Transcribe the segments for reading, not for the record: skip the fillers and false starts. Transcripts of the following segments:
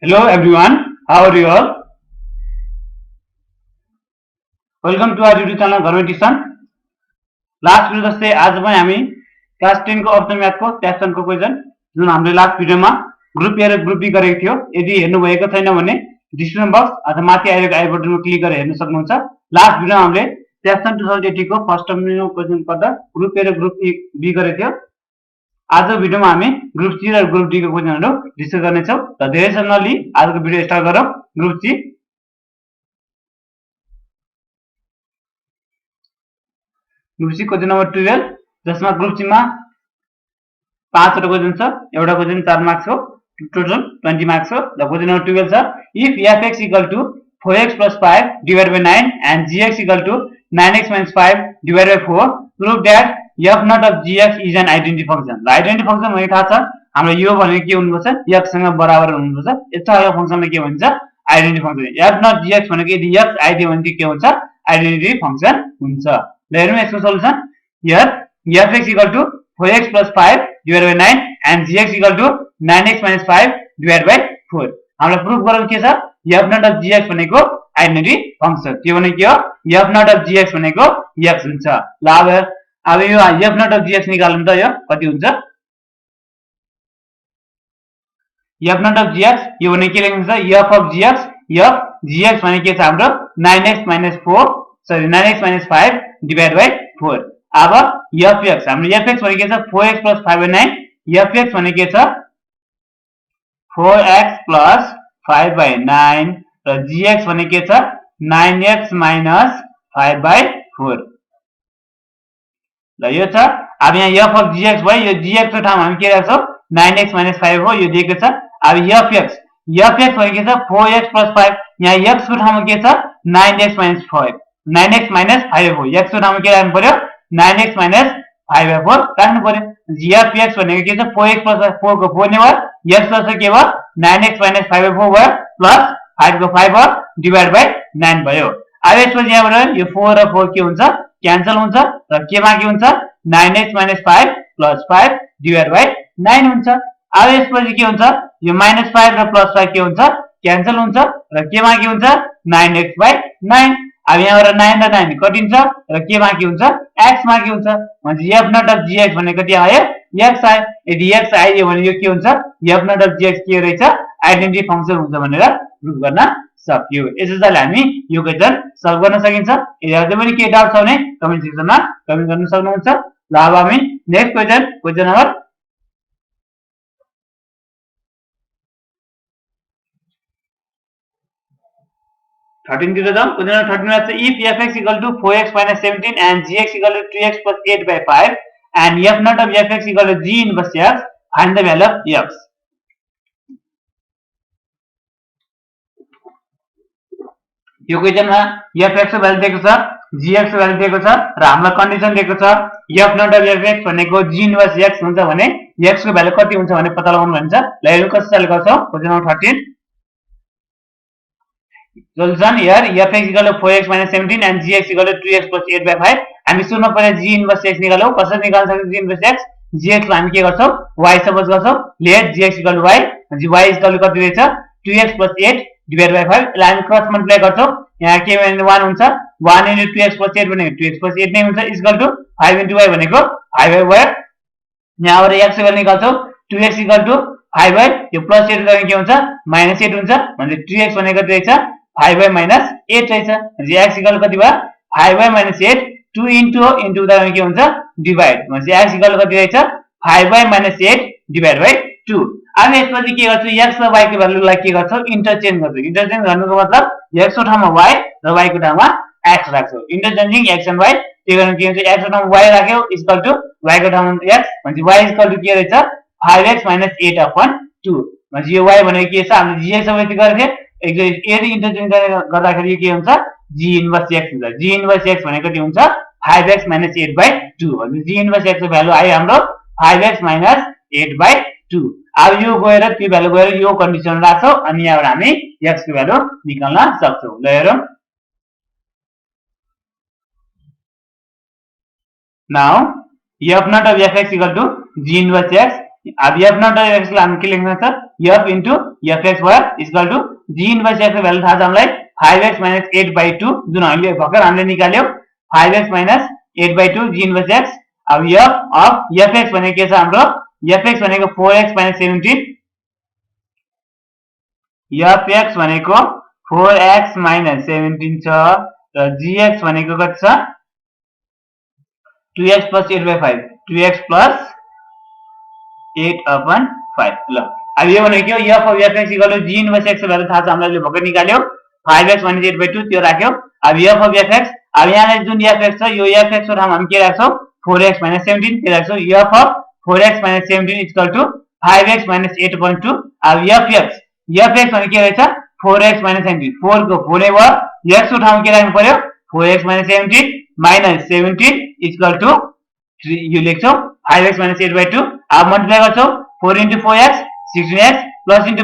Hello everyone, how are you all? Welcome to our YouTube channel Government Tuition. Last video जस्तै आज पनि हामी class 10 को अर्थो म्याथको ट्याक्सन को क्वेशन जुन हामीले लास्ट भिडियोमा ग्रुप ए र ग्रुप बी गरेको थियो यदि हेर्नु भएको छैन भने डिस्क्रिप्सन बक्स अथवा माथि आएको आई बटनमा क्लिक गरेर हेर्न सक्नुहुन्छ। लास्ट भिडियोमा हामीले ट्याक्सन 2080 को फर्स्ट टर्मको क्वेशन पढ्दा ग्रुप ए र ग्रुप बी गरेको थियो। आज भिडियोमा हामी ग्रुप सी र ग्रुप डी को क्वेशनहरु डिस्कस गर्ने छौं। र धेरै समय नलिई आजको भिडियो स्टार्ट गरौं। ग्रुप सी क्वेशन नंबर 12 जसमा ग्रुप सी मा 5 वटा क्वेशन छ। एउटा क्वेशन 4 मार्क्स हो, टोटल 20 मार्क्स हो। द क्वेशन नंबर 12 छ if fx equal to 4x plus 5 divided by 9 and gx equal to 9x minus 5 divided by 4 prove that f naught of gx is an identity function। ल identity function भनेको थाहा छ हाम्रो यो भनेको के हुनुपर्छ x सँग बराबर हुनुपर्छ। यता यो फंक्शनलाई के भन्छ identity function. f naught gx भनेको यदि x आइदियो भने के हुन्छ आइडेन्टिटी फंक्शन हुन्छ। ल हेरौँ यसको solution. here fx equal to 4x plus 5 divided by 9 and gx equal to 9x minus 5 divided by 4। हामीलाई प्रुफ गरौँ के छ f naught of gx भनेको आइडेन्टिटी फंक्शन। त्यो भनेको के हो f naught of gx भनेको x हुन्छ। ल अब यो f naught of gx निकाल्नु त यो कति हुन्छ f naught of gx यो भने के लेख्नु छ f of gx f gx भने के छ हाम्रो 9x minus 4 sorry 9x minus 5 divided by 4। अब fx हाम्रो fx भने के छ 4x plus 5 by 9 fx भने के छ 4x plus 5 by 9 र gx भने के छ 9x minus 5 by 4। ल यो छ। अब यहाँ f of gx भयो यो gx को ठाउँमा हामी के राख्छौं 9x minus 5 हो यो दिएको छ। अब fx भने के छ 4x plus 5 यहाँ x को ठाउँमा के छ 9x minus 5 9x minus 5 हो x को ठाउँमा के राख्नु पर्यो 9x minus 5 by 4 राख्नु पर्यो। fx भनेको के छ 4x plus 4 को 4 ने भयो x प्लस के भयो 9x minus 5 by 4 भयो प्लस 5 को 5 भयो डिवाइड बाइ 9 भयो। अब यसपछि यहाँबाट यो 4 र 4 के हुन्छ क्यान्सल हुन्छ र केमा के हुन्छ 9x minus 5 plus 5 divide by 9 हुन्छ। अब यसपछि के हुन्छ यो -5 र +5 के हुन्छ क्यान्सल हुन्छ र केमा के हुन्छ 9x by 9। अब यहाँबाट 9 र 9 कटिन्छ र केमा के हुन्छ x मा के हुन्छ भने f naught of gx भनेको कति आयो x आयो। यदि x आइदियो भने यो के हुन्छ f naught of gx के रहेछ आइडेन्टिटी फंक्शन हुन्छ भनेर प्रुफ गर्न सक्यो। यसैले हामी यो क्वेशन सल्भ गर्न सकिन्छ। यदि अझै पनि के डाउट छ भने कमेन्ट सेक्सनमा कमेन्ट गर्न सक्नुहुन्छ। ल अब हामी नेक्स्ट क्वेशन नम्बर 13 तिर जाउँ। क्वेशन नम्बर 13 मा छ if fx equal to 4x minus 17 and gx equal to 2x plus 8 by 5 and f naught of fx equal to g inverse x find the value of x। यो क्वेशनमा fx को value दिएको छ gx को value दिएको छ र हामीलाई condition दिएको छ f naught of fx भनेको g इन्भर्स x हुन्छ भने x को भ्यालु कति हुन्छ भने पत्ता लगाउनु भन्छ। ल हेरौँ कसरी गर्छौं। Question number 13 solution here fx equal to 4x minus 17 and gx equal to 2x plus 8 by 5। हामी सुरुमा पहिले g इन्भर्स x निकालौं। कसरी निकाल्न सक्छौं g इन्भर्स x gx लाई हामी के गर्छौं y सपोज गर्छौं। Let gx equal to y y equal to कति रहेछ 2x plus 8 डिवाइड बाइ 5। यसलाई हामी क्रस मल्टिप्लाई गर्छौं। यहाँ के भने 1 हुन्छ 1 into 2x plus 8 भनेको 2x plus 8 नै हुन्छ इक्वल टु 5 into y भनेको 5 by y। यहाँबाट x को भ्यालु निकाल्छौं 2x equal to 5 by यो प्लस 8 गर्ने के हुन्छ -8 हुन्छ भने 2x भनेको कति रहेछ 5 by -8 रहेछ। जे x इक्वल कति भयो 5 by -8 2 into दा के हुन्छ डिवाइड भने x इक्वल कति रहेछ 5 by -8 डिवाइड बाइ 2। अब यसपछि के गर्छु x र y को भ्यालुलाई के गर्छौ इन्टरचेन्ज गर्छु। इन्टरचेन्ज गर्नुको मतलब x को ठाउँमा y र y को ठाउँमा x राख्छौ। इन्टरचेन्जिङ x and y त्यो गर्न के हुन्छ x को ठाउँमा y राख्यौ इक्वल टु y को ठाउँमा x भने y इक्वल टु के रहेछ 5x - 8 upon 2 भने यो y भनेको के छ हामीले gx सबै यति गर्थे यदि इन्टरचेन्ज गर्दाखेरि के हुन्छ g इन्भर्स x हुन्छ। g इन्भर्स x भनेको कति हुन्छ 5x - 8 by 2 भने g इन्भर्स x को भ्यालु आयो हाम्रो 5x - 8 by 2। अब यो गएर त्यो भ्यालु गएर यो कन्डिसन राख्छौ अनि यहाँबाट हामी x को भ्यालु निकाल्न सक्छौ। ल हेरौँ। Now f naught of fx equal to g inverse x। अब f naught of x लाई हामी के लेख्न छ f into fx भयो equal to g inverse x को भ्यालु थाहा छ हामीलाई 5x minus 8/2 जुन हामीले भर्खर हामीले निकाल्यौ 5x minus 8/2 g inverse x। अब f of fx भनेको के छ हाम्रो fx भनेको 4x minus 17 fx भनेको 4x minus 17 छ र gx भनेको कति छ 2x plus 8/5 2x plus 8/5 ल अब यो भनेको f of fx equal to g inverse x को भ्यालु थाहा छ हामीलाई भर्खर निकाल्यौ 5x minus 8/2 त्यो राख्यौ। अब f of fx अब यहाँ जुन fx छ यो fx को ठाउँमा हामी के राख्छौ 4x minus 17 के राख्छौ f of 4x minus 17 equal to 5x minus 8/2। अब fx भनेको के रहेछ 4x minus 17 4 को 4 नै भयो x को ठाउँमा के राख्नु पर्यो 4x minus 17 minus 17 equal to 3 यो लेख्छौ 5x minus 8/2। अब मल्टिप्लाई गर्छौ 4 into 4x 16x plus into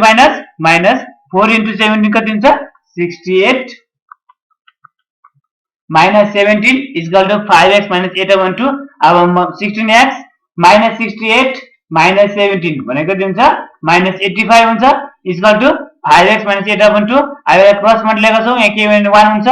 minus 4 into 17 कति हुन्छ 68 minus 17 equal to 5x minus 8/2। अब 16x minus 68 minus 17 भनेको कति हुन्छ minus 85 हुन्छ equal to 5x minus 8/2। अब क्रस मल्टिप्लाई गर्छौ यहाँ के भने 1 हुन्छ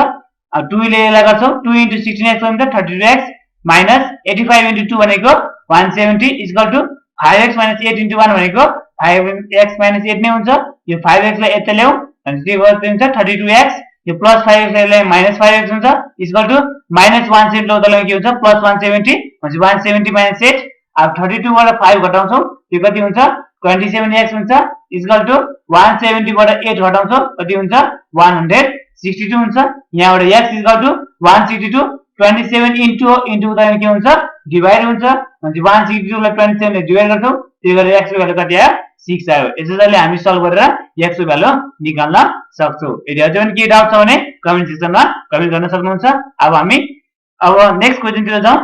अब 2 ले यसलाई गर्छौ 2 into 16x हुन्छ 32x minus 85 into 2 भनेको 170 equal to 5x minus 8 into 1 भनेको 5x minus 8 नै हुन्छ यो 5x लाई यता ल्याऊ अनि के गर्छ हुन्छ 32x यो प्लस 5x लाई minus 5x हुन्छ equal to minus 170 लो तल के हुन्छ plus 170 भनेपछि 170 minus 8 अब 32 बाट 5 घटाउँछौ यो कति हुन्छ 27x हुन्छ equal to 170 बाट 8 घटाउँछौ कति हुन्छ 162 हुन्छ यहाँबाट x equal to 162 27 into त के हुन्छ डिवाइड हुन्छ भनेपछि 162 लाई 27 ले डिवाइड गर्छौ त्यो गरेर x को भ्यालु कति आयो 6 आयो। यसैले हामी सल्भ गरेर x को भ्यालु निकाल्न सक्छौ। यदि अझै पनि के डाउट छ भने कमेन्ट सेक्सनमा कमेन्ट गर्न सक्नुहुन्छ। अब हामी नेक्स्ट क्वेशन तिर जाउँ।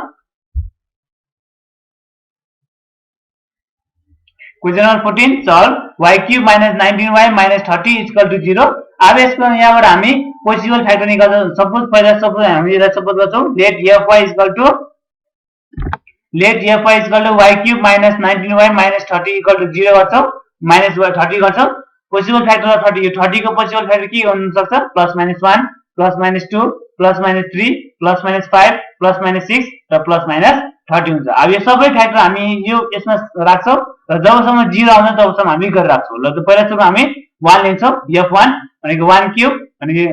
Question number 14 solve y cube minus 19y minus 30 equal to 0। अब यसको यहाँबाट हामी पोसिबल फ्याक्टर निकाल्छौं। सपोज हामी यसलाई सपोज गर्छौं let fy equal to y cube minus 19y minus 30 equal to 0 गर्छौं minus 30 गर्छौं। पोसिबल फ्याक्टर 30 यो 30 को पोसिबल फ्याक्टर के हुन सक्छ plus minus 1 plus minus 2 plus minus 3 plus minus 5 plus minus 6 र प्लस माइनस 30 हुन्छ। अब यो सबै फ्याक्टर हामी यो यसमा राख्छौं र जबसम्म 0 आउँछ तबसम्म हामी गरेर राख्छौं। ल त पहिला सुरु हामी 1 लिन्छौं f1 भनेको 1 क्यूब भनेको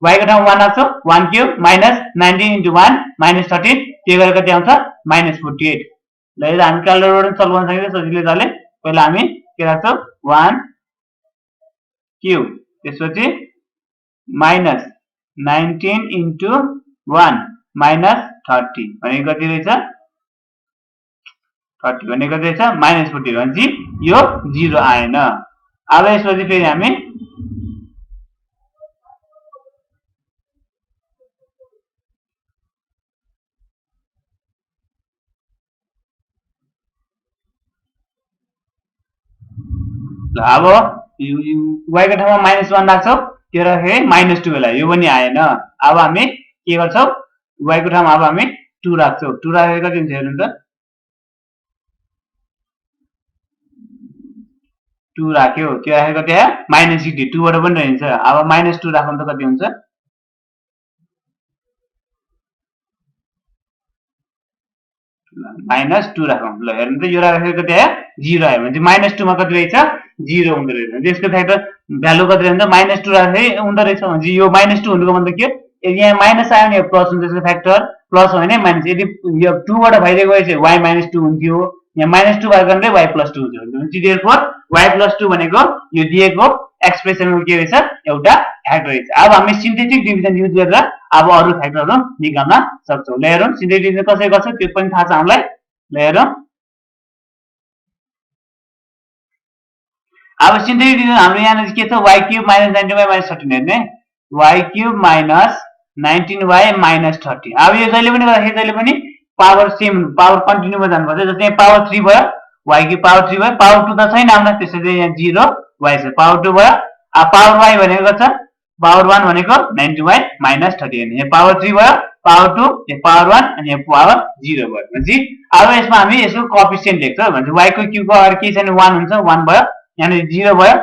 y को ठाउँमा 1 राख्छौं 1 क्यूब माइनस 19 into 1 माइनस 13 त्यो गरेर कति आउँछ माइनस 48। ल यो हामी क्याल्कुलेटरबाट सल्भ गर्न सकिन्छ सजिलै तले। पहिला हामी के राख्छौं 1 क्यूब त्यसपछि माइनस 19 into 1 माइनस 30 भनेको कति रहेछ 30 भनेको कति रहेछ माइनस 40 भनेपछि यो 0 आएन। अब यसपछि फेरि हामी ल अब y को ठाउँमा माइनस 1 राख्छौं त्यो राखे माइनस 2 बेला यो पनि आएन। अब हामी के गर्छौं y को ठाउँमा अब हामी 2 राख्छौं 2 राखेर कति हुन्छ हेर्नु त 2 राख्यो त्यो राखेर कति आयो माइनस 60 2 बाट पनि रहन्छ। अब माइनस 2 राख्नु त कति हुन्छ माइनस 2 राखौं। ल हेर्नु त यो राखेर कति आयो 0 आयो भने माइनस 2 मा कति रहेछ 0 हुँदो रहेछ। यसको फ्याक्टर भ्यालु कति रहन्छ माइनस 2 राखेर हुँदो रहेछ भने यो माइनस 2 हुनुको मतलब के यदि यहाँ माइनस आयो भने यो प्लस हुन्छ यसको फ्याक्टर प्लस हो भने माइनस यदि यो 2 बाट बाहिर गएछ y माइनस 2 हुन्थ्यो यहाँ माइनस 2 भएको कारणले y प्लस 2 हुन्छ भने देयरफोर y प्लस 2 भनेको यो दिएको एक्सप्रेसनको के रहेछ एउटा फ्याक्टर रहेछ। अब हामी सिन्थेटिक डिभिजन युज गरेर अब अरु फ्याक्टरहरु निकाल्न सक्छौं। ल हेरौं सिन्थेटिक डिभिजन कसरी गर्छ त्यो पनि थाहा छ हामीलाई। ल हेरौं अब सिन्थेटिक डिभिजन हाम्रो यहाँ के छ y cube minus 19y minus 13 हेर्ने y cube minus 19y minus 30। अब यो जहिले पनि गर्दाखेरि जहिले पनि पावर सेम पावर कन्टिन्युमा जानुपर्छ। जस्तै यहाँ पावर 3 भयो y की पावर 3 भयो पावर 2 त छैन हामीलाई त्यसैले यहाँ 0 y छ पावर 2 भयो। अब पावर y भनेको छ पावर 1 भनेको 90y minus 30 यहाँ पावर 3 भयो पावर 2 यहाँ पावर 1 अनि यहाँ पावर 0 भयो भनेपछि अब यसमा हामी यसको कोएफिसिएन्ट लेख्छौं भने y को क्यूब को अगाडि के छैन 1 हुन्छ 1 भयो यहाँ 0 भयो,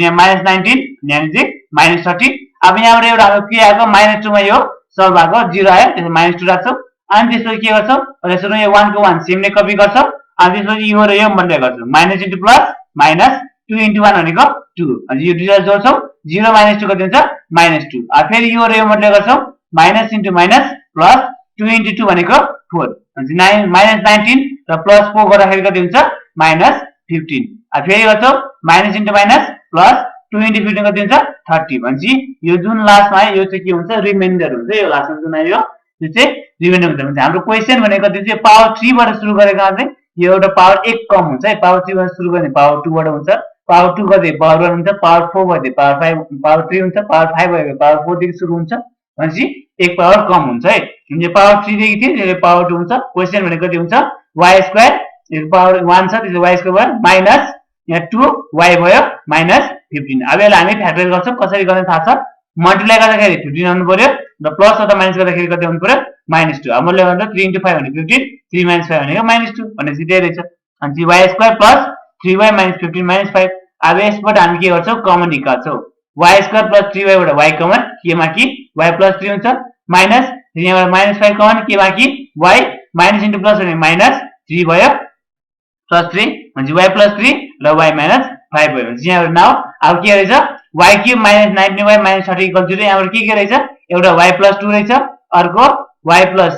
यहाँ -19 यहाँ चाहिँ -30। अब यहाँबाट एउटा हाम्रो के आएको -2 मा यो सल्भ भएको 0 आयो, त्यसो -2 राख्छौं। अनि त्यसपछि के गर्छौं, यसरी यो 1 को 1 सेम नै कपी गर्छौं। अनि त्यसपछि यो र यो मल्टिप्लाई गर्छौं, minus into plus minus 2 into 1 भनेको 2। अनि यो दुईटा जोड्छौं, 0 - 2 कति हुन्छ -2। अब फेरि यो र यो मल्टिप्लाई गर्छौं, minus into minus plus 2 into 2 भनेको 4। अनि -19 र प्लस 4 गर्दाखेरि कति हुन्छ -15। अब फेरि गर्छौं minus into minus plus 2 into 15 कति हुन्छ 30। भनेपछि यो जुन लास्टमा आयो यो चाहिँ के हुन्छ रिमाइन्डर हुन्छ। यो लास्टमा जुन आयो यो चाहिँ रिमाइन्डर हुन्छ। भने हाम्रो क्वेशन भनेको कति चाहिँ पावर 3 बाट सुरु गरेको चाहिँ यो एउटा पावर 1 कम हुन्छ है। पावर 3 बाट सुरु गर्ने पावर 2 बाट हुन्छ। पावर 2 गते पावर 1 हुन्छ, पावर 4 गते पावर 5 पावर 3 हुन्छ, पावर 5 गते पावर 4 देखि सुरु हुन्छ। भनेपछि एक पावर कम हुन्छ है। यो पावर 3 देखि थियो यो पावर 2 हुन्छ। क्वेशन भनेको कति हुन्छ y² यो पावर 1 छ त्यसले y² भयो माइनस यहाँ 2y भयो -15। अब यसलाई हामी फ्याक्टराइज गर्छौं। कसरी गर्ने थाहा छ, मल्टिप्लाई गर्दाखेरि 15 आउनु पर्यो र प्लस अथवा माइनस गर्दाखेरि कति आउनु पर्यो -2। अब मल्टिप्लाई गर्दा 3 * 5 भनेको 15, 3 - 5 भनेको -2 भनेपछि त्यही रहेछ। अनि y² प्लस 3y - 15 - 5। अब यसबाट हामी के गर्छौं कमन निकाल्छौं, y² प्लस 3y बाट y कमन केमा कि y प्लस 3 हुन्छ माइनस यहाँबाट -5 कमन केमा कि y माइनस इन्टु प्लस भने -3 भयो प्लस 3 भनेपछि y प्लस 3 र y -5 भयो। भनेपछि यहाँबाट नाउ अब के रहेछ y³ -19y -30 = 0। यहाँबाट के रहेछ एउटा y प्लस 2 रहेछ, अर्को y प्लस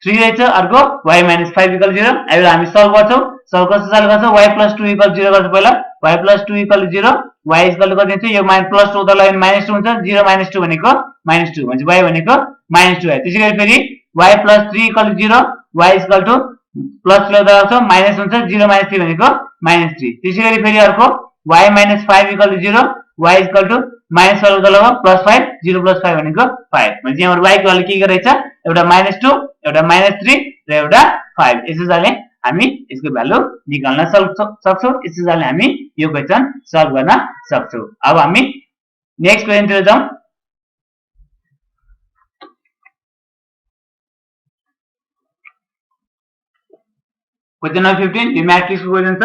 3 रहेछ, अर्को y -5 = 0। अब हामी सल्भ गर्छौं। सल्भ कसरी सल्भ गर्छौं, y प्लस 2 = 0 गर्छ पहिला। y प्लस 2 = 0, y = कति हुन्छ यो प्लस 2 उता लगायो भने -2 हुन्छ। 0 - 2 भनेको -2 भनेपछि y भनेको -2 आयो। त्यसैगरी फेरि y प्लस 3 = 0, y = प्लस 3 उता लगाउँछौं माइनस हुन्छ। 0 - 3 भनेको -3। त्यसैगरी फेरि अर्को y -5 = 0, y = -12 उता लगाऊ प्लस 5, 0 + 5 भनेको 5। भनेपछि यहाँबाट y को भ्यालु के रहेछ एउटा -2 एउटा -3 र एउटा 5। यसैले हामी यसको भ्यालु निकाल्न सक्छौं। यसैले हामी यो क्वेशन सल्भ गर्न सक्छौं। अब हामी नेक्स्ट क्वेशन तिर जाउँ। क्वेशन नम्बर 15 यो म्याट्रिक्स क्वेशन छ।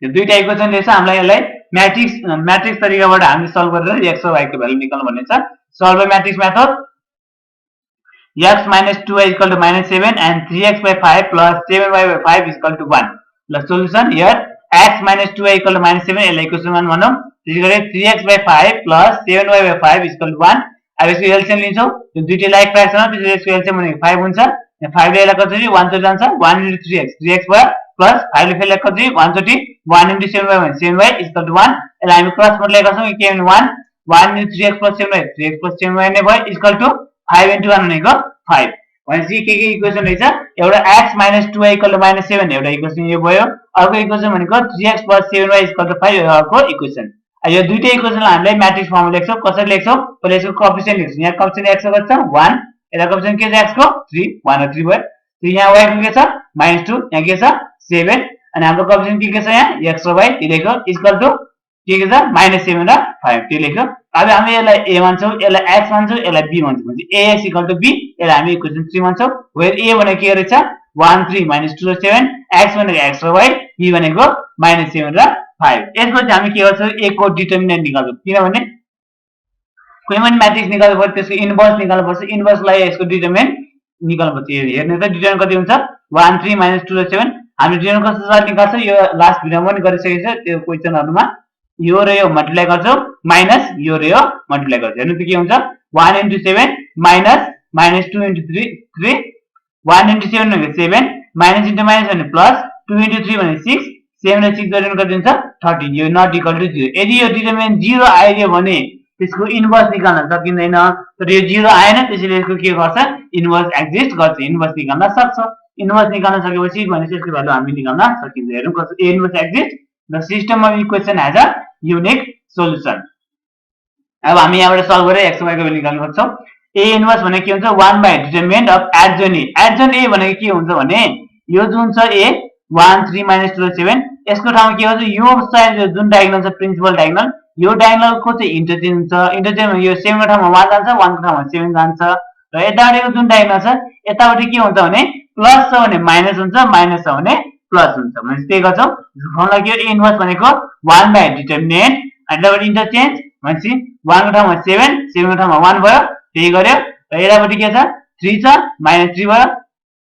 यो दुईटा इक्वेसन रहेछ। हामीलाई यसलाई म्याट्रिक्स तरिकाबाट हामी सल्भ गरेर x र y को भ्यालु निकाल्नु भन्ने छ। Solve by matrix method x - 2y = -7 and 3x/5 plus 7y/5 = 1। ल सोलुसन हियर x - 2y = -7 यसलाई इक्वेसन 1 भनौं। त्यसैगरी 3x/5 plus 7y/5 = 1। अब यसको एलसीएम लिन्छौं। यो दुईटै लाइक फ्र्याक्सन हो त्यसैले यसको एलसीएम भनेको 5 हुन्छ। यहाँ 5 ले यसलाई कसरी 1 चोटि जान्छ 1 * 3x 3x भयो प्लस 5 ले फेरि कसरी 1 चोटि 1 * 7y भने 7y = 1। यसलाई हामी क्रस मल्टिप्लाई गर्छौं के भने 1 1 * 3x + 7y 3x + 7y नै भयो = 5 * 1 भनेको 5। भनेपछि के इक्वेसन रहेछ एउटा x - 2y = -7 एउटा इक्वेसन यो भयो। अर्को इक्वेसन भनेको 3x + 7y = 5 यो अर्को इक्वेसन। यो दुईटै इक्वेसनलाई हामीले म्याट्रिक्स फर्ममा लेख्छौं। कसरी लेख्छौं पहिले यसको कोएफिसिएन्ट लेख्छौं। यहाँ कोएफिसिएन्ट x को छ 1, यता कोएफिसिएन्ट के छ x को 3 1 र 3 भयो। तो यहाँ y को के छ -2, यहाँ के छ 7 अनि हाम्रो कोएफिसिएन्ट के छ यहाँ x र y त्यो लेख्यो इक्वल टु के छ -7 र 5 त्यो लेख्यो। अब हामी यसलाई a मान्छौं, यसलाई x मान्छौं, यसलाई b मान्छौं। भने ax = b यसलाई हामी इक्वेसन 3 मान्छौं। वेयर a भनेको के रहेछ 1 3 -2 र 7, x भनेको x र y, b भनेको -7 र 5। यसपछि हामी के गर्छौं a को डिटरमिनेन्ट निकाल्छौं। किनभने कुनै पनि म्याट्रिक्स निकाल्नु पर्छ त्यसको इन्भर्स निकाल्नु पर्छ। इन्भर्सलाई यसको डिटरमिनेन्ट निकाल्नु पर्छ। हेर्नु त डिटरमिनेन्ट कति हुन्छ 1 3 -2 र 7। हामी डिटरमिनेन्ट कसरी निकाल्छौं यो लास्ट भिडियोमा पनि गरिसकेको छ। त्यो क्वेशनहरुमा यो र यो मल्टिप्लाई गर्छौं माइनस यो र यो मल्टिप्लाई गर्छौं। हेर्नु त के हुन्छ 1 * 7 माइनस -2 * 3 1 * 7 भनेको 7 माइनस इन्टु माइनस भने प्लस 2 * 3 भने 6 7 र 6 गरेर कति हुन्छ 13। यो नट इक्वल टु 0। यदि यो डिटरमिनेन्ट 0 आइदियो भने त्यसको इन्भर्स निकाल्न सकिँदैन। तर यो 0 आएन त्यसैले यसको के गर्छ इन्भर्स एक्जिस्ट गर्छ। इन्भर्स निकाल्न सक्छ। इन्भर्स निकाल्न सकेपछि भनेपछि यसको भ्यालु हामी निकाल्न सकिन्छ। हेर्नु कस्तो a inverse exist the system of equation has a unique solution. अब हामी यहाँबाट सल्भ गरेर x y को भ्यालु निकाल्न सक्छौं। a इन्भर्स भनेको के हुन्छ 1 by determinant of adjoint a। Adjoint a भनेको के हुन्छ भने यो जुन छ a 1 3 -2 र 7 यसको ठाउँमा के हुन्छ यो साइड जुन डायगोनल छ प्रिन्सिपल डायगोनल यो डायगोनल को चाहिँ इन्टरचेन्ज हुन्छ। इन्टरचेन्ज यो 7 को ठाउँमा 1 जान्छ 1 को ठाउँमा 7 जान्छ र यतापटिको जुन डायगोनल छ यतापटि के हुन्छ भने प्लस छ भने माइनस हुन्छ माइनस छ भने प्लस हुन्छ भनेपछि त्यही गर्छौं फर्मुला के हो a इन्भर्स भनेको 1 बाइ डिटर्मिनेन्ट अनि यताबाट इन्टरचेन्ज भनेपछि 1 को ठाउँमा 7 7 को ठाउँमा 1 भयो त्यही गर्यो र यतापटि के छ 3 छ -3 भयो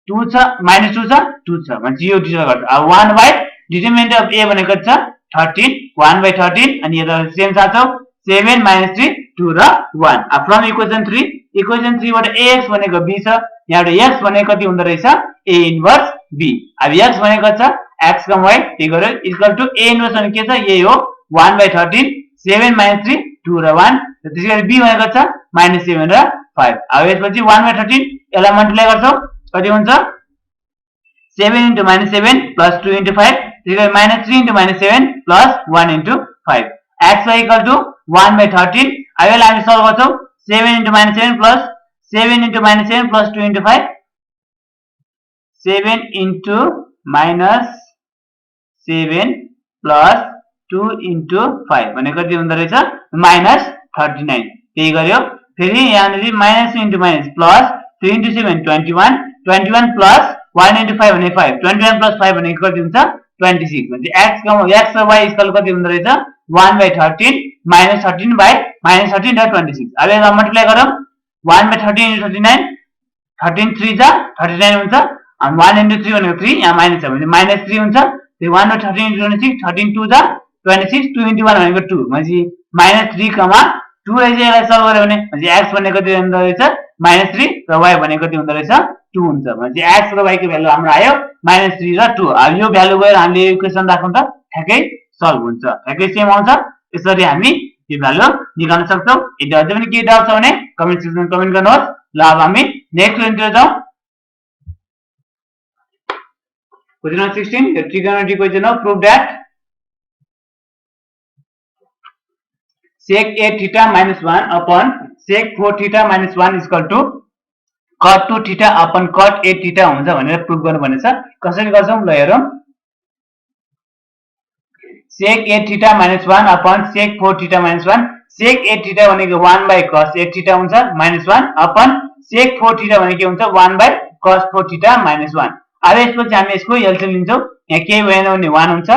2 छ -2 छ 2 छ भनेपछि यो डिटर्मिनेन्ट गर्छ अब 1 बाइ डिटर्मिनेन्ट अफ a भनेको छ 13 1 बाइ 13 अनि यता सेम साथौ 7 -3 2 र 1 अब फ्रम इक्वेसन 3 बाट ax भनेको b छ यहाँबाट x भनेको कति हुँदै रहेछ a इन्भर्स b अब x भनेको छ x कम y त्यही गरे इक्वल टु a इन्भर्स भनेको के छ यही हो 1 बाइ 13 7 -3 2 र 1 र त्यसैगरी b भनेको छ -7 र 5 अब यसपछि 1 बाइ 13 यसलाई मल्टिप्लाई गर्छौं कति हुन्छ 7 into -7 plus 2 into 5 त्यसैगरी -3 into -7 plus 1 into 5 x equal to 1 by 13 अब यसलाई हामी सल्भ गर्छौं 7 into -7 plus 7 into -7 plus 2 into 5 7 into -7 plus 2 into 5 भनेको कति हुँदै रहेछ -39 त्यही गर्यो फेरि यहाँनेरि -3 into - plus 3 into 7 21 21 plus 1 into 5 भने 5 21 plus 5 भनेको कति हुन्छ 26 भने x र y इक्वल कति हुँदै रहेछ 1 by 13 -13 by -13 र 26 अब यसलाई मल्टिप्लाई गरौँ 1 by 13 into 39 13 3 जा 39 हुन्छ अनि 1 into 3 भनेको 3 यहाँ माइनस छ भने -3 हुन्छ त्यो 1 by 13 into 26 13 2 जा 26 2 into 1 भनेको 2 भनेपछि -3, 2 रहेछ यसलाई सल्भ गर्यो भने x भनेको कति हुँदै रहेछ -3 र y भनेको कति हुँदै रहेछ 2 हुन्छ भनेपछि x र y को भ्यालु हाम्रो आयो -3 र 2 अब यो भ्यालु गएर हामीले यो इक्वेसन राखौं त ठ्याक्कै सल्भ हुन्छ ठ्याक्कै सेम आउँछ यसरी हामी यो भ्यालु निकाल्न सक्छौं यदि अझै पनि केही डाउट छ भने कमेन्ट सेक्सनमा कमेन्ट गर्नुहोस् ल अब हामी नेक्स्ट क्वेशनतिर जाउँ question number 16 the trigonometry equation of prove that sec 8 theta minus 1 upon sec 4 theta minus 1 is equal to cot 2 theta upon cot 8 theta हुन्छ भनेर प्रुभ गर्नु भनेछ कसरी गर्छौं ल हेरौं sec 8 theta minus 1 upon sec 4 theta minus 1 sec 8 theta भनेको 1 by cos 8 theta हुन्छ minus 1 upon sec 4 theta भनेको के हुन्छ 1 by cos 4 theta minus 1 अब यसपछि हामी यसको एलसीएम लिन्छौं यहाँ के भएन भने 1 हुन्छ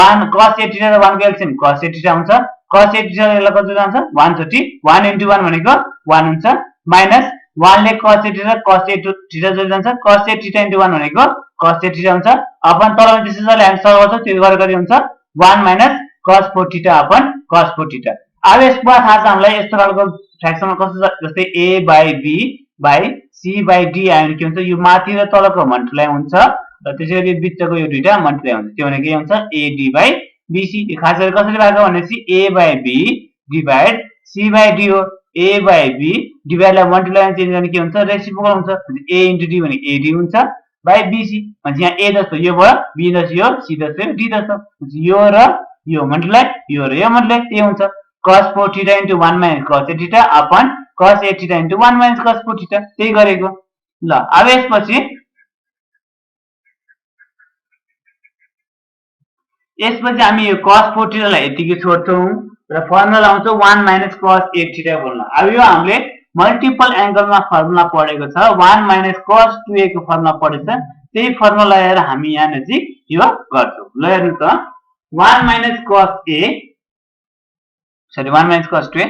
1 cos 8 theta र 1 को एलसीएम cos 8 theta हुन्छ cos 8 theta यसलाई कति जान्छ 130 1 into 1 भनेको 1 हुन्छ माइनस 1 ले cos 8 theta cos 8 theta जति जान्छ cos 8 theta into 1 भनेको cos 8 theta हुन्छ अपन तल त्यसैले हामी सल्भ गर्छौं त्यो गरेर कति हुन्छ 1 minus cos 4 theta upon cos 4 theta अब यसमा थाहा छ हामीलाई यस्तो खालको फ्र्याक्सनमा कस्तो जस्तै a by b by c by d आयो के हुन्छ यो माथि र तलको मल्टिप्लाई हुन्छ र त्यसैगरी बिचको यो दुईटा मल्टिप्लाई हुन्छ त्यो भनेको के हुन्छ ad by bc यो खास गरी कसरी भएको भनेपछि a by b divide c by d हो a by b डिभाइडलाई मल्टिप्लाई चेन्ज गर्ने के हुन्छ रेसिप्रोकल हुन्छ a into d भने ad हुन्छ by bc भने यहाँ a जस्तो यो भयो b जस्तो यो c जस्तो यो d जस्तो यो र यो मल्टिप्लाई यो र यो मल्टिप्लाई त्यही हुन्छ cos 4 theta into 1 minus cos 8 theta upon cos 8 theta into 1 minus cos 4 theta त्यही गरेको ल अब यसपछि हामी यो cos 4 theta लाई यतिकै छोड्छौं र फर्मुला लाउँछौं 1 minus cos 8 theta फर्मुला अब यो हामीले मल्टिपल एंगलमा फर्मुला पढेको छ 1 minus cos 2a को फर्मुला पढेछ त्यही फर्मुला लिएर हामी यहाँ नजिक यो गर्छौं ल हेर्नु त 1 minus cos a sorry 1 minus cos 2a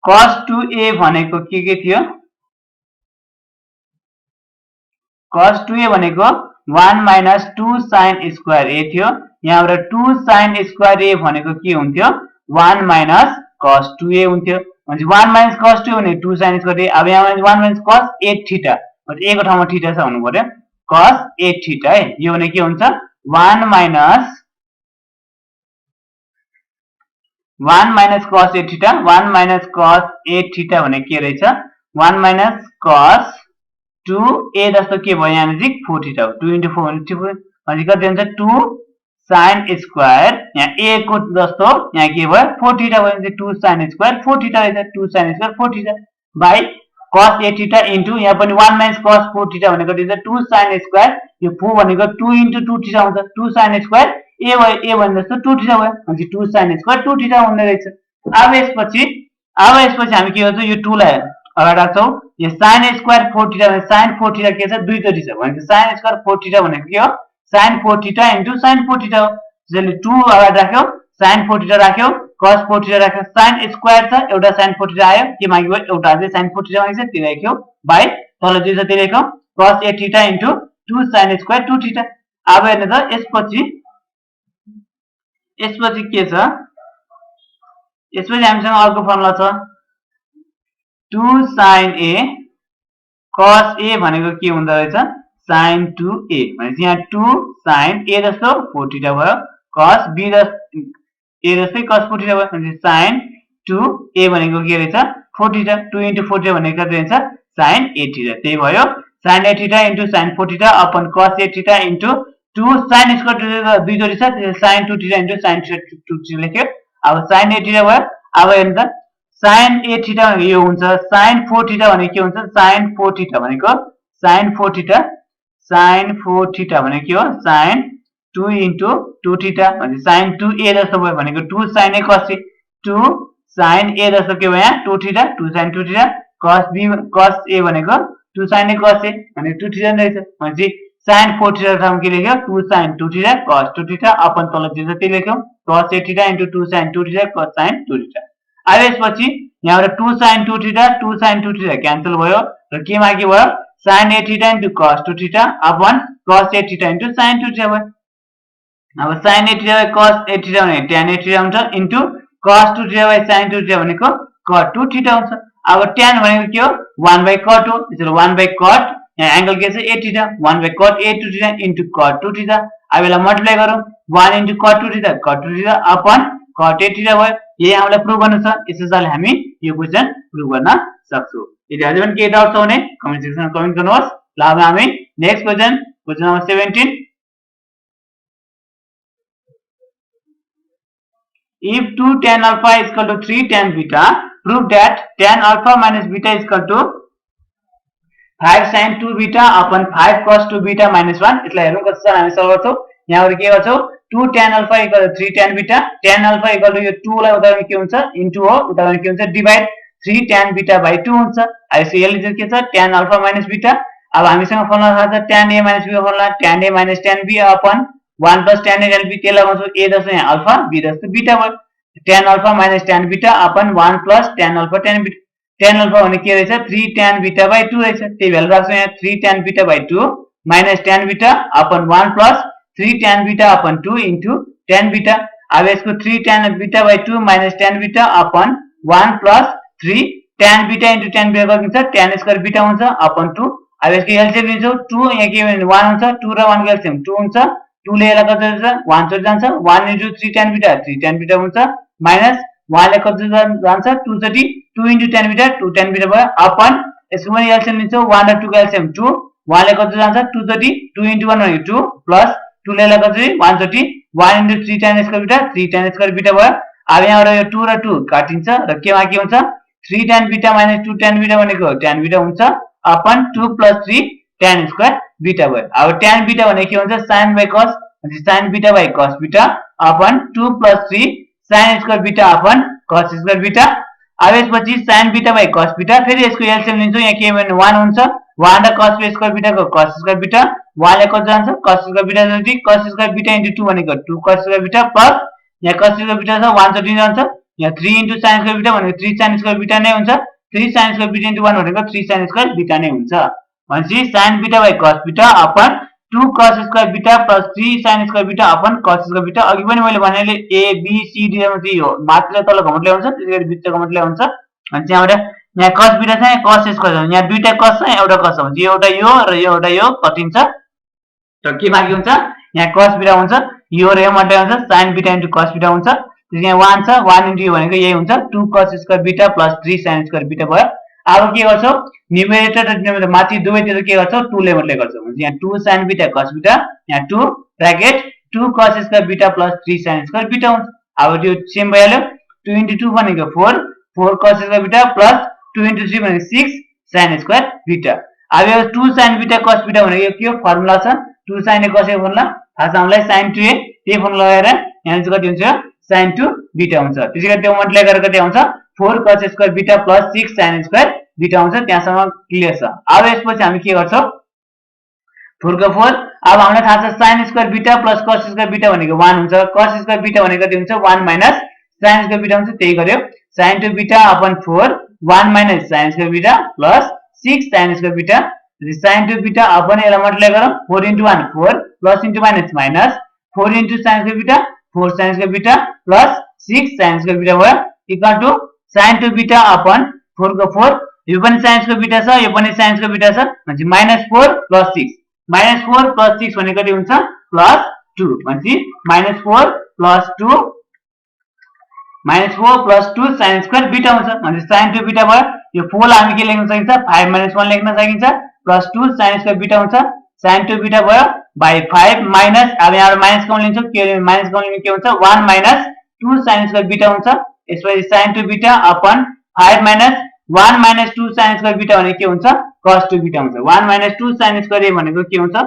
cos 2a भनेको के थियो cos 2a भनेको 1 minus 2 sin square a थियो यहाँबाट 2 sin square a भनेको के हुन्थ्यो 1 minus cos 2a हुन्थ्यो भने 1 minus cos 2 भने 2 sin square a अब यहाँ 1 minus cos 8 theta भने a को ठाउँमा थीटा छ हुनु पर्यो cos 8 theta है यो भने के हुन्छ 1 minus cos 8 theta 1 minus cos 8 theta भने के रहेछ 1 minus cos 2a जस्तो के भयो यहाँ नजिक 4 theta 2 into 4 भने 2 भने कति हुन्छ 2 sin square यहाँ a को जस्तो यहाँ के भयो 4 theta भने 2 sin square 4 theta रहेछ 2 sin square 4 theta by cos 8 theta into यहाँ पनि 1 minus cos 4 theta भनेको कति हुन्छ 2 sin square यो 4 भनेको 2 into 2 theta हुन्छ 2 sin square a भने जस्तो 2 theta भयो भने 2 sin square 2 theta हुँदै रहेछ अब यसपछि हामी के गर्छौं यो 2 लाई अगाडि राख्छौं यो sin square 4 theta भने sin 4 theta के छ दुई चोटी छ भने sin square 4 theta भनेको के हो sin 4 theta into sin 4 theta हो। त्यसैले 2 अगाडि राख्यो, sin 4 थीटा राख्यो, cos 4 थीटा राख्यो, sin स्क्वायर छ एउटा sin 4 थीटा आयो, के माग्यो एउटा चाहिँ sin 4 थीटा माग्छ त्यो राख्यो बाइ तल जे छ त्यो लेख्यो cos 8 theta into 2 sin square 2 theta. अब हेर्नु त यसपछि के छ, यसपछि हामीसँग अर्को फर्मुला छ 2 sin a cos a भनेको के हुँदो रहेछ sin 2a भनेपछि यहाँ 2 sin a जस्तो 4 थीटा भयो, cos b जस्तो a जस्तै cos 4 थीटा भयो भनेपछि sin 2a भनेको के रहेछ 4 थीटा। 2 into 4 थीटा भनेको कति हुन्छ sin 8 थीटा। त्यही भयो sin 8 theta into sin 4 theta upon cos 8 theta into 2 sin square दुई जोडी छ त्यसले sin 2 theta into sin 2 theta लेख्यो। अब sin 8 थीटा भयो। अब हेर्नु त sin 8 थीटा भनेको यो हुन्छ, sin 4 थीटा भनेको के हुन्छ sin 4 थीटा भनेको sin 4 थीटा, sin 4 थीटा भनेको के हो sin 2 into 2 थीटा भनेपछि sin 2a जस्तो भयो भनेको 2 sin a cos a, 2 sin a जस्तो के भयो यहाँ 2 theta, 2 sin 2 theta, cos a भनेको 2 sin a cos a भनेको 2 थीटा रहेछ भनेपछि sin 4 थीटा ठाउँमा के लेख्यो 2 sin 2 theta cos 2 theta upon तल जे छ त्यही लेख्यौ cos 8 theta into 2 sin 2 theta cos sin 2 theta. अब यसपछि यहाँबाट 2 sin 2 theta 2 sin 2 theta cancel भयो र के मागी भयो sin 8 theta into cos 2 theta upon cos 8 theta into sin 2 theta भयो। अब sin 8 थीटा cos 8 थीटा भनेको tan 8 थीटा हुन्छ into cos 2 theta sin 2 theta भनेको cot 2 थीटा हुन्छ। अब tan भनेको के हो 1 by cot हो, त्यसैले 1 by cot यहाँ एंगल के छ 8 theta 1 by cot 8 2 theta into cot 2 theta. अब यसलाई मल्टिप्लाई गरौँ 1 into cot 2 theta upon cot 8 theta भयो। यही हामीलाई प्रुभ गर्नु छ, यसैले हामी यो क्वेशन प्रुभ गर्न सक्छौं। यदि अझै पनि केही डाउट छ भने कमेन्ट सेक्सनमा कमेन्ट गर्नुहोस्। ल अब हामी next question number 17 if 2 tan alpha is equal to 3 tan beta prove that tan alpha minus beta is equal to 5 sin 2 beta upon 5 cos 2 beta minus 1। यसलाई हेरौँ कस्तो छ हामी सल्भ गर्छौं। यहाँबाट के गर्छौं 2 tan alpha equal to 3 tan beta, tan alpha equal to यो 2 लाई उदाहरण के हुन्छ इन्टु हो उदाहरण के हुन्छ डिवाइड 3 tan beta by 2 हुन्छ। अब यसले के छ tan alpha minus beta। अब हामीसँग फर्मुला थाहा छ tan a minus b को formula tan a minus tan b upon 1 plus tan a tan b त्यसलाई लगाउँछौं a जस्तो यहाँ अल्फा b जस्तो बीटा भयो tan alpha minus tan beta upon 1 plus tan alpha tan beta। tan alpha भने के रहेछ 3 tan beta by 2 रहेछ, त्यही भ्यालु राख्छौं यहाँ 3 tan beta by 2 minus tan beta upon 1 plus 3 tan beta upon 2 into tan beta। अब यसको 3 tan beta by 2 minus tan beta upon 1 plus 3 tan beta into tan beta कति हुन्छ tan square beta हुन्छ upon 2। अब यसको LCM लिन्छौं 2 यहाँ के भने 1 हुन्छ 2 र 1 को एलसीएम 2 हुन्छ, 2 ले यसलाई कति हुन्छ 1 चोटि जान्छ 1 into 3 tan beta 3 tan beta हुन्छ माइनस 1 ले कति जान्छ 2 चोटि 2 into tan beta 2 tan beta भयो अपन यसको पनि एलसीएम लिन्छौं 1 र 2 को एलसीएम 2, 1 ले कति जान्छ 2 चोटि 2 into 1 भनेको 2 प्लस 2 ले यसलाई कति 1 चोटि 1 into 3 tan square beta 3 tan square beta भयो। अब यहाँबाट यो 2 र 2 काटिन्छ र केमा के हुन्छ 3 tan beta minus 2 tan beta भनेको tan beta हुन्छ upon 2 plus 3 tan square beta भयो। अब tan beta भनेको के हुन्छ sin by cos sin beta by cos beta upon 2 plus 3 sin square beta upon cos square beta। अब यसपछि sin beta by cos beta फेरि यसको एलसीएम लिन्छौं यहाँ के भने 1 हुन्छ 1 र cos स्क्वायर beta को cos स्क्वायर beta 1 ले कति जान्छ cos स्क्वायर beta जति cos स्क्वायर beta into 2 भनेको 2 cos स्क्वायर beta प्लस यहाँ cos स्क्वायर beta छ 1 चोटि जान्छ यहाँ 3 into sin स्क्वायर beta भनेको 3 sin स्क्वायर beta नै हुन्छ, 3 sin स्क्वायर beta into 1 भनेको 3 sin स्क्वायर beta नै हुन्छ भनेपछि sin beta by cos beta upon 2 cos square beta plus 3 sin square beta upon cos square beta। अघि पनि मैले भनेले a b c d मा चाहिँ हो मात्र तल घमटले हुन्छ त्यसैगरी बिचको घमटले हुन्छ अनि यहाँबाट यहाँ cos beta छ यहाँ cos स्क्वायर छ यहाँ दुईटा cos छ एउटा cos हुन्छ यो एउटा यो र यो एउटा यो कटिन्छ र के बाँकी हुन्छ यहाँ cos beta हुन्छ यो र यो मल्टिप्लाई हुन्छ sin beta into cos beta हुन्छ। त्यसै यहाँ 1 छ 1 into यो भनेको यही हुन्छ 2 cos square beta plus 3 sin square beta भयो। अब के गर्छौ न्युमरेटर र डिनोमिनेटर माथि दुवैतिर के गर्छौ 2 ले मल्टिप्लाई गर्छौ भने यहाँ 2 sin beta cos beta यहाँ 2 bracket 2 cos square beta plus 3 sin square beta हुन्छ। अब यो सेम भइहाल्यो 2 into 2 भनेको 4 4 cos square beta plus 2 into 3 भनेको 6 sin स्क्वायर beta। अब यो 2 sin beta cos beta भनेको यो के हो फर्मुला छ 2 sin a cos a formula थाहा छ हामीलाई sin 2a त्यही फर्मुला लगाएर यहाँ चाहिँ कति हुन्छ sin 2 beta हुन्छ। त्यसैगरी त्यो मल्टिप्लाई गरेर कति आउँछ 4 cos square beta plus 6 sin square beta हुन्छ। त्यहाँसम्म क्लियर छ। अब यसपछि हामी के गर्छौं 4 को 4 अब हामीलाई थाहा छ sin square beta plus cos square beta भनेको 1 हुन्छ cos स्क्वायर बीटा भनेको कति हुन्छ 1 माइनस sin स्क्वायर बीटा हुन्छ त्यही गर्यो sin to beta upon 4 1 minus sin square beta plus 6 sin square beta sin to beta upon यसलाई मल्टिप्लाई गरौँ 4 into 1 4 plus into minus minus 4 into sin square beta 4 sin square beta plus 6 sin square beta भयो equal to sin to beta upon 4 को 4 यो पनि sin square beta छ यो पनि sin square beta छ भनेपछि -4 प्लस 6 -4 प्लस 6 भनेको कति हुन्छ प्लस 2 भनेपछि -4 plus 2 -4 plus 2 sin square beta हुन्छ भनेपछि sin to बीटा भयो यो 4 लाई हामी के लेख्न सकिन्छ 5 - 1 लेख्न सकिन्छ प्लस 2 sin स्क्वायर बीटा हुन्छ sin to बीटा भयो बाइ 5 माइनस अब यहाँ माइनस कमन लिन्छौँ के माइनस कमन लिँदा के हुन्छ 1 माइनस 2 sin स्क्वायर बीटा हुन्छ यसपछि sin to beta upon 5 minus 1 minus 2 sin square beta भनेको के हुन्छ cos to बीटा हुन्छ 1 माइनस 2 sin स्क्वायर a भनेको के हुन्छ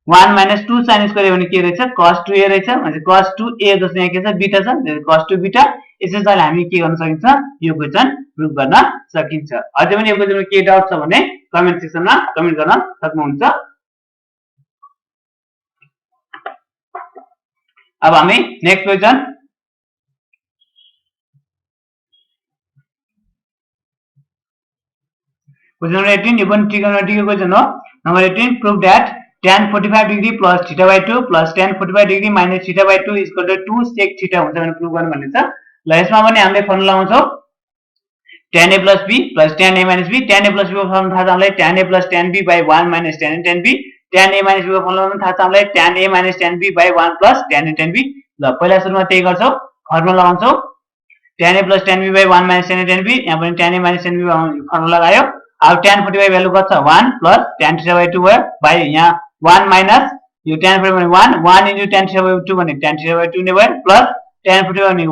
1 माइनस 2 sin स्क्वायर a भनेको के रहेछ cos to a रहेछ भनेपछि cos to a जस्तो यहाँ के छ बीटा छ cos to बीटा यसैले हामी के गर्न सकिन्छ यो क्वेशन प्रुफ गर्न सकिन्छ अझै पनि यो क्वेशनमा के डाउट छ भने कमेन्ट सेक्सनमा कमेन्ट गर्न सक्नुहुन्छ अब हामी next question Question number 18, even trigonometric equation no. Number 18, prove that tan 45 degree plus theta by 2 plus tan 45 degree minus theta by 2 is equal to 2 sec theta हुन्छ भने प्रुफ गर्नु भन्ने छ ल यसमा पनि हामीले फर्मुला लगाउँछौँ tan a plus b plus tan a minus b tan a plus b को फर्मुला थाहा छ हामीलाई tan a plus tan b by 1 minus tan a tan b tan a minus b को फर्मुला पनि थाहा छ हामीलाई tan a minus tan b by 1 plus tan a tan b ल पहिला सुरुमा त्यही गर्छौँ फर्मुला लगाउँछौँ tan a plus tan b by 1 minus tan a tan b यहाँ पनि tan a minus tan b formula लगायो अब tan 45 भ्यालु कति छ 1 प्लस tan थीटा बाइ 2 भयो बाइ यहाँ 1 माइनस यो tan 45 भने 1 into tan थीटा बाइ 2 भने tan थीटा बाइ 2 नै भयो प्लस tan 45 भने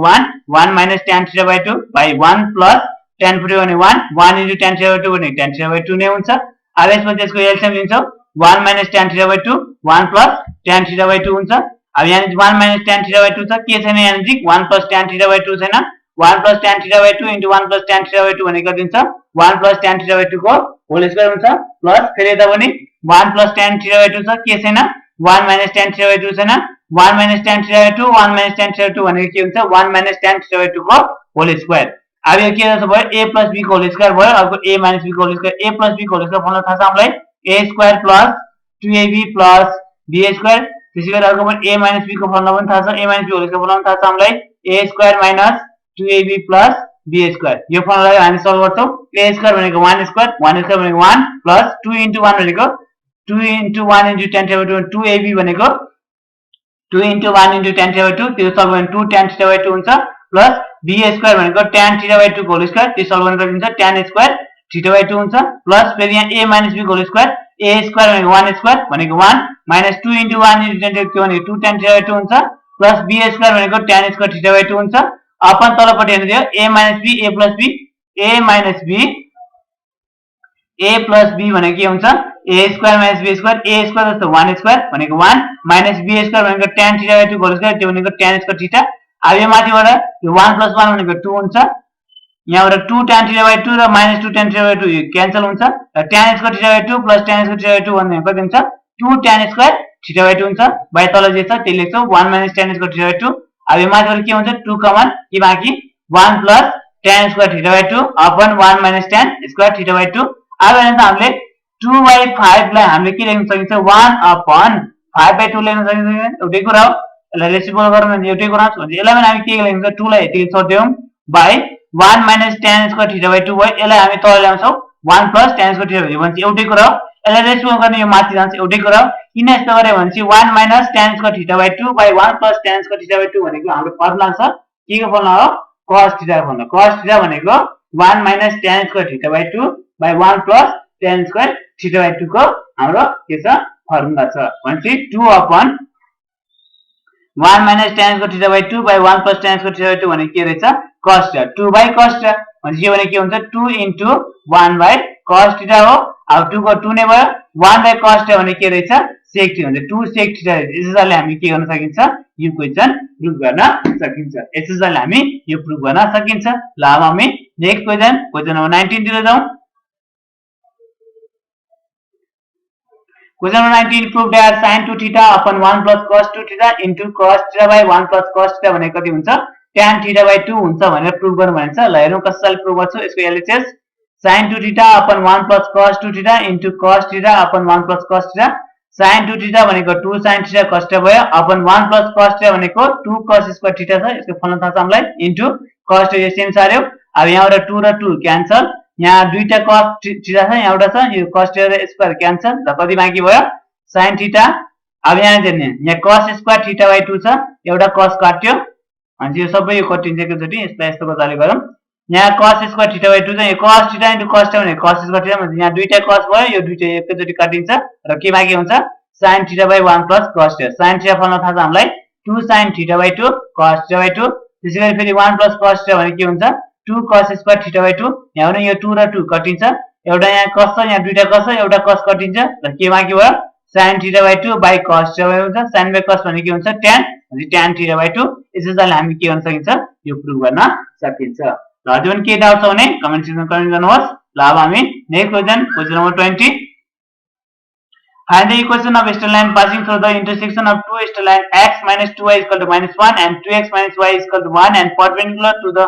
1 minus tan theta by 2 by 1 plus tan 45 भने 1 into tan थीटा बाइ 2 भने tan थीटा बाइ 2 नै हुन्छ अब यसपछि यसको एलसीएम लिन्छौँ 1 minus tan theta by 2 1 plus tan theta by 2 हुन्छ अब यहाँ 1 माइनस tan थीटा बाइ 2 छ के छैन यहाँ नजिक 1 प्लस tan थीटा बाइ 2 छैन 1 plus tan theta by 2 into 1 plus tan theta by 2 भनेको दिन्छ 1 plus tan theta by 2 को होल स्क्वायर हुन्छ प्लस फेरि यता पनि 1 plus tan theta by 2 छ के छैन 1 minus tan theta by 2 छैन 1 minus tan theta by 2 1 minus tan theta by 2 भनेको के हुन्छ 1 minus tan theta by 2 को होल स्क्वायर अब यो के जस्तो भयो a plus b को होल स्क्वायर भयो अर्को a minus b को whole square a plus b को होल स्क्वायर फर्मुला थाहा छ हामीलाई a square plus 2ab plus b square त्यसैगरी अर्को पनि a minus b को फर्मुला पनि थाहा छ a minus b whole square formula पनि थाहा छ हामीलाई a square minus 2ab plus b square यो फर्मुला हामी सल्भ गर्छौं a स्क्वायर भनेको 1 स्क्वायर भनेको 1 प्लस 2 into 1 भनेको 2 into 1 into tan theta by 2 2ab भनेको 2 into 1 into tan theta by 2 त्यो सल्भ गर्ने 2 tan theta by 2 हुन्छ प्लस b स्क्वायर भनेको tan theta by 2 को होल स्क्वायर त्यो सल्भ गर्न दिन्छ tan स्क्वायर theta by 2 हुन्छ प्लस फेरि यहाँ a minus b को होल स्क्वायर a स्क्वायर भनेको 1 स्क्वायर भनेको 1 minus 2 into 1 into tan theta by 2 भनेको 2 tan theta by 2 हुन्छ प्लस b स्क्वायर भनेको tan स्क्वायर theta by 2 हुन्छ अपन तलपट्टि हेर्नु दियो a minus b a plus b a minus b a plus b भनेको के हुन्छ a square minus b square a square जस्तो 1 स्क्वायर भनेको 1 minus b स्क्वायर भनेको tan theta by 2 whole square त्यो भनेको tan स्क्वायर थीटा अब यो माथिबाट यो 1 plus 1 भनेको 2 हुन्छ यहाँबाट 2 tan थीटा by 2 र minus 2 tan थीटा by 2 यो क्यान्सल हुन्छ र tan square theta by 2 plus tan square theta by 2 भन्ने कति हुन्छ 2 tan स्क्वायर थीटा by 2 हुन्छ बाइ तल जे छ त्यही लेख्छौ 1 minus tan square theta by 2 अब यो माथिबाट के हुन्छ 2 कमन के बाँकी 1 plus tan square theta by 2 upon 1 minus tan square theta by 2 अब हेर्नु त हामीले 2 by 5 लाई हामीले के लेख्न सकिन्छ 1 अपन 5 by 2 लेख्न सकिन्छ एउटै कुरा हो यसलाई रेसिप्रोकल गरौँ भने एउटै कुरा हुन्छ यसलाई पनि हामी के लेख्न सक्छौं 2 लाई यति छोड्दियौं by 1 minus tan square theta by 2 भयो यसलाई हामी तल ल्याउँछौं 1 plus tan square theta by 2 भन्छ एउटै कुरा हो यसलाई रेसिप्रोकल गर्ने यो माथि जान्छ एउटै कुरा हो किन यस्तो गरे भने 1 minus tan square theta by 2 by 1 plus tan square theta by 2 भनेको हाम्रो फर्मुला छ के को फर्मुला हो cos थीटा को फर्मुला cos थीटा भनेको 1 minus tan square theta by 2 by 1 plus tan square theta by 2 को हाम्रो के छ फर्मुला छ भनेपछि 2 upon 1 minus tan square theta by 2 by 1 plus tan square theta by 2 भनेको के रहेछ cos theta 2 by cos theta भनेपछि यो भने के हुन्छ 2 into 1 by cos थीटा हो अब 2 को 2 नै भयो 1 by cos थीटा भने के रहेछ sec थीटा हुन्छ 2 sec थीटा यसैले हामी के गर्न सकिन्छ यो क्वेशन प्रुफ गर्न सकिन्छ यसैले हामी यो प्रुफ गर्न सकिन्छ ल अब हामी नेक्स्ट क्वेशन नम्बर 19 तिर जाउँ Question number 19 prove that sin 2 theta upon 1 plus cos 2 theta into cos theta by 1 plus cos theta भनेको कति हुन्छ tan theta by 2 हुन्छ भनेर प्रुभ गर्नु भनेको छ। ल हेरौँ कसरी प्रुभ गर्छु। यसको LHS sin 2 theta upon 1 plus cos 2 theta into cos theta upon 1 plus cos theta sin 2 theta भनेको 2 sin theta cos theta भयो upon 1 plus cos theta भनेको 2 cos square theta छ। यसको फलन थाहा छ हामीलाई into cos theta सेम सार्यो। अब यहाँबाट 2 र 2 क्यान्सल, यहाँ दुईटा cos थीटा छ, यहाँ एउटा छ, यो cos थीटा र स्क्वायर क्यान्सल, र कति बाँकी भयो sin थीटा। अब यहाँ हेर्ने यहाँ cos स्क्वायर थीटा बाइ 2 छ, एउटा cos काट्यो अनि यो सबै यो कटिन्छ एकैचोटी। यसलाई यस्तो प्रकारले गरौँ। यहाँ cos स्क्वायर थीटा बाइ 2 छ, यो cos theta into cos theta भने cos स्क्वायर थीटा भने यहाँ दुईटा cos भयो, यो दुईटा एकैचोटी काटिन्छ र के बाँकी हुन्छ sin theta by 1 plus cos theta. sin theta फलन थाहा छ हामीलाई 2 sin theta by 2 cos theta by 2। त्यसैगरी फेरि 1 प्लस cos थीटा भने के हुन्छ 2 cos स्क्वायर थीटा बाइ 2। यहाँ भने यो 2 र 2 कटिन्छ, एउटा यहाँ cos छ, यहाँ दुईटा cos छ, एउटा cos कटिन्छ र के बाँकी भयो sin theta by 2 by cos theta by हुन्छ। sin बाइ cos भने के हुन्छ tan, अनि tan थीटा बाइ 2। यसैले हामी के गर्न सकिन्छ यो प्रुभ गर्न सकिन्छ। ल अझै पनि के डाउट छ भने कमेन्ट सेक्सनमा कमेन्ट गर्नुहोस्। ल अब हामी next question number 20 find the equation of straight line passing through the intersection of two straight line x minus 2y is equal to -1 and 2x minus y is equal to 1 and perpendicular to the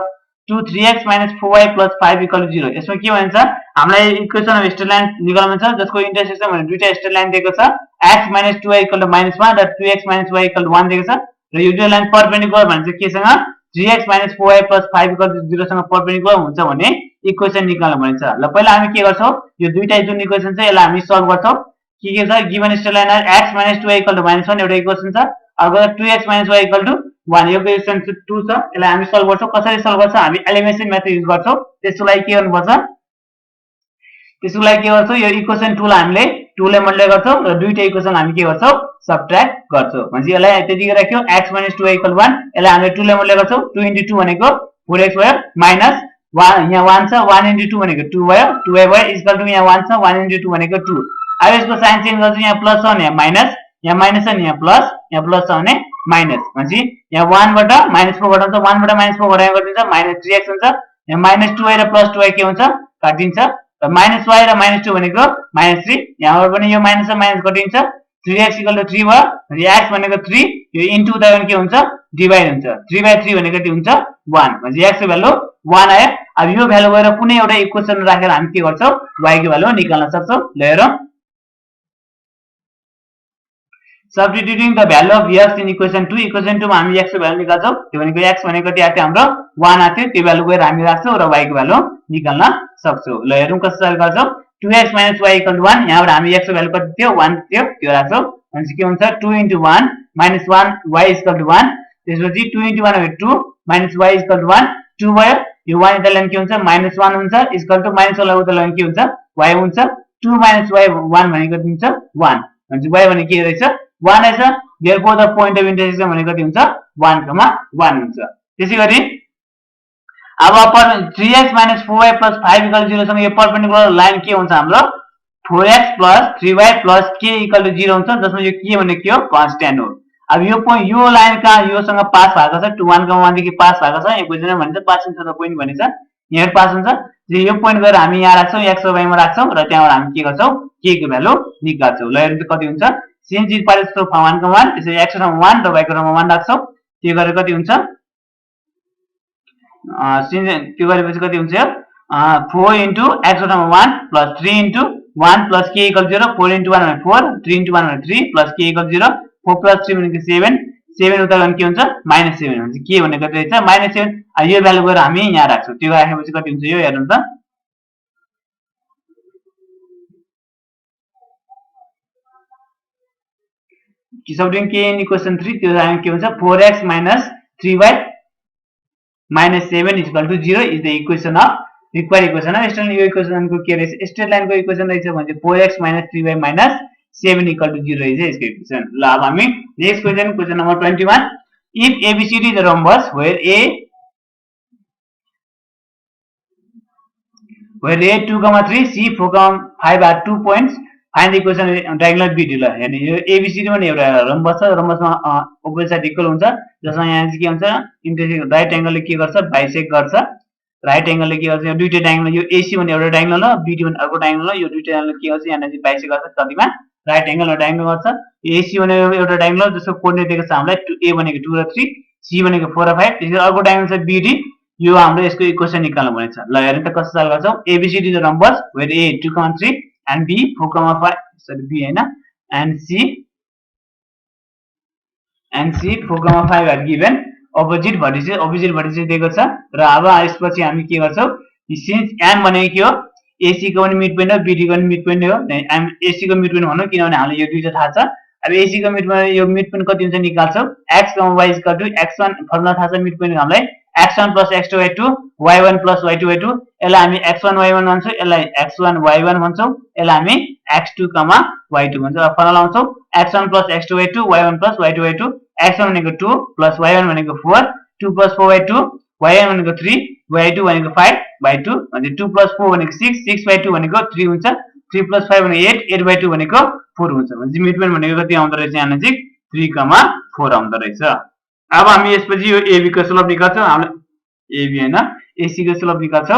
3x minus 4y plus 5 equal to 0। यसमा के भन्छ हामीलाई equation of straight line निकाल्नु छ जसको intersection भने दुईटा straight line दिएको छ x minus 2y equal to -1 र 2x minus y equal to 1 दिएको छ र यो दुईटा लाइन परपेन्डिकुलर भन्छ केसँग 3x minus 4y plus 5 equal to 0 सँग परपेन्डिकुलर हुन्छ भने इक्वेसन निकाल्नु भन्छ। ल पहिला हामी के गर्छौं यो दुईटा जुन इक्वेसन छ यसलाई हामी सल्भ गर्छौं। के छ given straight line x minus 2y equal to -1 एउटा इक्वेसन छ, अर्को 2x minus y equal to 1 यो इक्वेसन 2 छ। यसलाई हामी सल्भ गर्छौं। कसरी सल्भ गर्छौं हामी एलिमिनेसन मेथड युज गर्छौं। त्यसको लागि के गर्नुपर्छ यो इक्वेसन 2 लाई हामीले 2 ले मल्टिप्लाई गर्छौं र दुईटा इक्वेसन हामी के गर्छौं सबट्र्याक्ट गर्छौं। भने यसलाई त्यतिकै राख्यौ x minus 2y equal to 1 यसलाई हामीले 2 ले मल्टिप्लाई गर्छौं। 2 into 2 भनेको 4x भयो माइनस 1 यहाँ 1 छ 1 into 2 भनेको 2 भयो 2y भयो इक्वल टु यहाँ 1 छ 1 into 2 भनेको 2। अब यसको साइन चेन्ज गर्छु यहाँ प्लस छ भने यहाँ माइनस छ भने यहाँ प्लस छ भने माइनस। भनेपछि यहाँ 1 बाट -4 घटाउँछ 1 बाट -4 घटायो गरिदिन्छ -3x हुन्छ। यहाँ -2y र +2y के हुन्छ काटिन्छ र -y र -2 भनेको -3 यहाँबाट पनि यो माइनस र माइनस कटिन्छ 3x = 3 भयो। अनि x भनेको 3 यो इन्टु उता के हुन्छ डिभाइड हुन्छ 3/3 भनेको कति हुन्छ 1। भनेपछि x को भ्यालु 1 आयो। अब यो भ्यालु गएर कुनै एउटा इक्वेसन राखेर हामी के गर्छौं y को भ्यालु निकाल्न सक्छौं। ल हेरौं substituting the value of x in equation 2 मा हामी x को भ्यालु निकाल्छौं। त्यो भनेको x भनेको कति आथ्यो हाम्रो 1 आथ्यो त्यो भ्यालु गएर हामी राख्छौं र y को भ्यालु निकाल्न सक्छौं। ल हेरौं कसरी गर्छौं 2x minus y equal to 1 यहाँबाट हामी x को भ्यालु कति थियो 1 थियो त्यो राख्छौं। अनि के हुन्छ 2 into 1 minus 1 y is equal to 1। त्यसपछि 2 into 1 भनेको 2 minus y is equal to 1 2 भयो यो 1 इन्टरलाइन के हुन्छ -1 हुन्छ इक्वल टु माइनस वाला उतालाई के हुन्छ y हुन्छ 2 minus y 1 भनेको हुन्छ 1। अनि y भने के रहेछ 1 रहेछ। Therefore the point of intersection भनेको कति हुन्छ 1,1 हुन्छ। त्यसैगरी अब 3x minus 4y plus 5 equal to 0 सँग यो परपेन्डिकुलर लाइन के हुन्छ हाम्रो 4x plus 3y plus k equal to 0 हुन्छ जसमा यो k भनेको के हो कांस्टेन्ट हो। अब यो पोइन्ट यो लाइन का योसँग पास भएको छ 1,1 देखि पास भएको छ इक्वेसन भन्छ पासिङ थ्रु द पोइन्ट भनिन्छ यहाँ पास हुन्छ। यो पोइन्ट गएर हामी यहाँ राख्छौं x र y मा राख्छौं र त्यहाँबाट हामी के गर्छौं k को भ्यालु निकाल्छौं। ल हेर्नु कति हुन्छ since it passes through 1,1 त्यसैले x रमा 1 र y रमा 1 राख्छौं। त्यो गरेर कति हुन्छ त्यो गरेपछि कति हुन्छ 4 into x Rama 1 plus 3 into 1 plus k equal 0 4 into 1 भने 4 3 into 1 भने 3 plus k equal 0 4 plus 3 भनेको 7 7 उता गयो के हुन्छ -7 हुन्छ के भनेको कति रहेछ -7। यो भ्यालु गएर हामी यहाँ राख्छौं। त्यो राखेपछि कति हुन्छ यो हेर्नु त सबस्टिट्युटिङ k इन इक्वेसन 3 त्यो हामी के हुन्छ 4x minus 3y minus 7 is equal to 0 is the equation of required equation of straight line. यो इक्वेसन को के रहेछ स्ट्रेट लाइन को इक्वेसन रहेछ भने 4x minus 3y minus 7 equal to 0 रहेछ यसको इक्वेसन। ल अब हामी next question number 21 if abcd is a rhombus where a 2, 3 c 4, 5 are 2 points find the equation diagonal bd। ल यानी यो abcd भने एउटा रम्बस छ रम्बसमा अपोजिट साइड इक्वल हुन्छ जसमा यहाँ चाहिँ के हुन्छ इन्टरसेक्ट राइट एंगलले के गर्छ बाइसेक्ट गर्छ राइट एंगलले के गर्छ यो दुईटा डायगोनल यो ac भने एउटा डायगोनल हो bd भने अर्को डायगोनल हो यो दुईटा डायगोनल के गर्छ यहाँ चाहिँ बाइसेक्ट गर्छ कतिमा राइट एंगल र डायगोनल गर्छ एसी भनेको एउटा डायगोनल जसको कोर्डिनेट दिएको छ हामीलाई ए भनेको 2 र 3 सी भनेको 4 र 5 त्यसै अर्को डायगोनल छ बीडी यो हाम्रो यसको इक्वेसन निकाल्नु भनेको छ ल हेर्नु त कसो सल्भ गर्छौ ABCD the numbers where a 2,3 and b 4,5 sorry b हैन and c 4,5 are given opposite vertices दिएको छ र अब यसपछि हामी के गर्छौ सिन्स m भनेको के हो एसी को पनि मिड पोइन्ट हो बीडी को पनि मिड पोइन्ट हो एसी को मिड पोइन्ट भनौं किनभने हामीलाई यो दुईटा थाहा छ अब एसी को मिड पोइन्ट यो मिड पोइन्ट कति हुन्छ निकाल्छौ x, y x1 फर्मुला थाहा छ मिड पोइन्ट हामीलाई x1 + x2 y2 y1 + y2 y2 यसलाई हामी x1 y1 भन्छौ यसलाई x1 y1 भन्छौ यसलाई हामी x2, y2 भन्छौ अब formula लाउँछौ x1 + x2 y2 y1 + y2 y2 x1 भनेको 2 + y1 भनेको 4 2 + 4 y2 y1 भनेको 3 y2 भनेको 5 by2 भने 2 + 4 भनेको 6 6 by 2 भनेको 3 हुन्छ 3 + 5 भनेको 8 8 by 2 भनेको 4 हुन्छ भने मिड पोइन्ट भनेको कति आउँदो रहेछ यहाँ नजिक 3,4 आउँदो रहेछ अब हामी यसपछि यो एबी को स्लोप निकाल्छौ हामीले एबी हैन एसी को स्लोप निकाल्छौ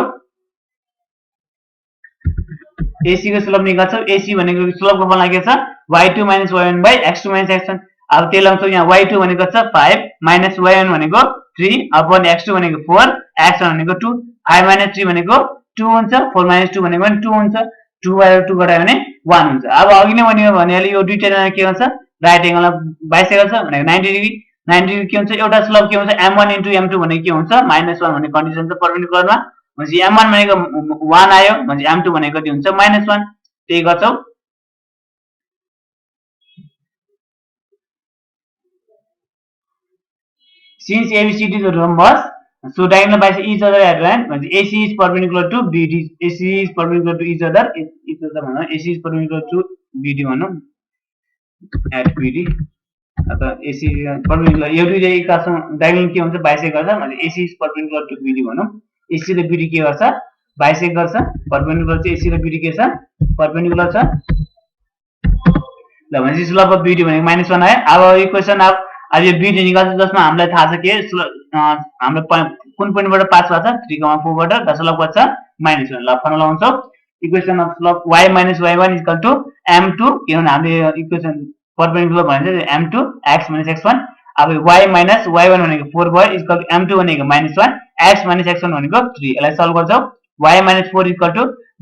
एसी को स्लोप निकाल्छौ एसी भनेको स्लोपको फर्मुला के छ y2 - y1 / x2 - x1 अब त्यही लाउँछौ यहाँ y2 भनेको छ 5 - y1 भनेको 3 अपन x2 भनेको 4 x1 भनेको 2 5 - 3 भनेको 2 हुन्छ 4 - 2 भनेको पनि 2 हुन्छ 2 बाट 2 घटायो भने 1 हुन्छ अब अघि नै भनेले यो दुईटा के हुन्छ राइट एंगलमा बाइसेकल छ भनेको 90 डिग्री 90 डिग्री के हुन्छ एउटा स्लोप के हुन्छ m1 * m2 भनेको के हुन्छ -1 भन्ने कन्डिसन छ परपेन्डिकुलरमा भनेपछि m1 भनेको 1 आयो भनेपछि m2 भनेको कति हुन्छ -1 त्यही गर्छौ since ABCD is the rhombus so diagonal by each other at rand AC is perpendicular to BD AC is perpendicular to each other भनौं AC is perpendicular to BD भनौं at BD अथवा AC perpendicular यो दुईटा एकअर्कासँग diagonal के हुन्छ bisect गर्छ भने AC is perpendicular to BD भनौं AC र BD के गर्छ बाइसेक गर्छ परपेन्डिकुलर चाहिँ AC र BD के छ परपेन्डिकुलर छ ल भनेपछि स्लोप अफ BD भनेको -1 आयो अब इक्वेसन अब यो बीडी निकाल्छ जसमा हामीलाई थाहा छ के हाम्रो कुन पोइन्टबाट पास भएको छ 3,4 बाट र स्लोप कति छ -1 ल फर्मुला लाउँछौ equation of slope y - y1 = m2 किनभने हामीले इक्वेसन परपेन्डिकुलर भनेको m2 x - x1 अब y - y1 भनेको 4 भयो m2 भनेको -1 x - x1 भनेको 3 यसलाई सल्भ गर्छौ y - 4 = -* *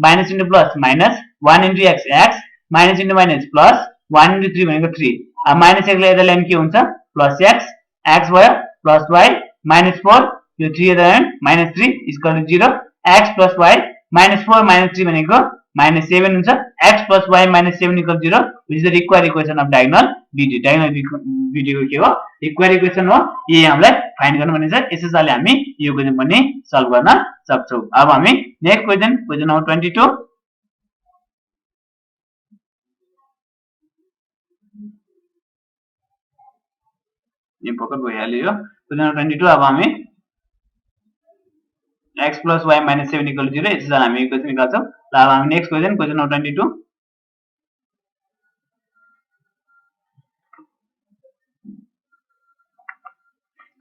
-1 * x x - * प्लस 1 * 3 भनेको 3 अब -1 लाई यता ल्याए के हुन्छ प्लस x x भयो प्लस y -4 यो 3 यता ल्याए -3 = 0 x + y -4 - 3 भनेको -7 हुन्छ x + y - 7 = 0 which is the required equation of diagonal BD diagonal BD को के हो required equation हो यही हामीलाई फाइन्ड गर्नु भनेको छ यसैले हामी यो क्वेशन पनि सल्भ गर्न सक्छौ अब हामी नेक्स्ट क्वेशन नम्बर 22 ये पकड भइहाल्यो क्वेशन नम्बर 22 अब हामी x + y - 7 = 0 यसैले हामी इक्वेसन निकाल्छौ ल अब हामी next question number 22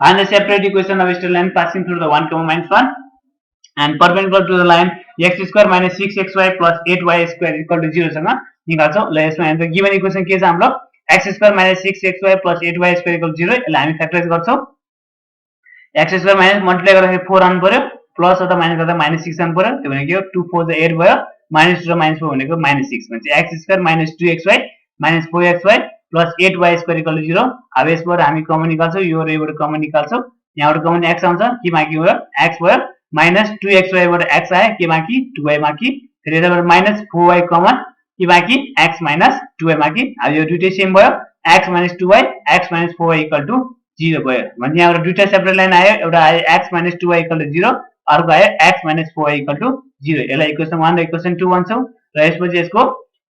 find the separate equation of a straight line passing through the 1, -1 and perpendicular to the line x² - 6xy + 8y² = 0 सँग निकाल्छौ ल यसमा हाम्रो गिवन इक्वेसन के छ हाम्रो x² - 6xy + 8y² = 0 यसलाई हामी फ्याक्टराइज गर्छौ x² मल्टिप्लाई गर्दाखेरि 4 आउनु पर्यो प्लस अथवा माइनस गर्दा -6 आउनु पर्यो त्यो भनेको 2 4 8 भयो -2 र -4 भनेको -6 भनेपछि x² - 2xy - 4xy + 8y² = 0 अब यसबाट हामी कमन निकाल्छौ यो र योबाट कमन निकाल्छौ यहाँबाट कमन x आउँछ के बाँकी भयो x भयो -2xy बाट x आयो के बाँकी 2y बाँकी फेरि यताबाट -4y कमन के बाँकी x - 2y बाँकी अब यो दुईटै सेम भयो x - 2y x - 4y = 0 भयो भने यहाँबाट दुईटा सेपरेट लाइन आयो एउटा आयो x - 2y = 0 अर्को आयो x - 4y = 0 यसलाई इक्वेसन 1 र इक्वेसन 2 भन्छौ र यसपछि यसको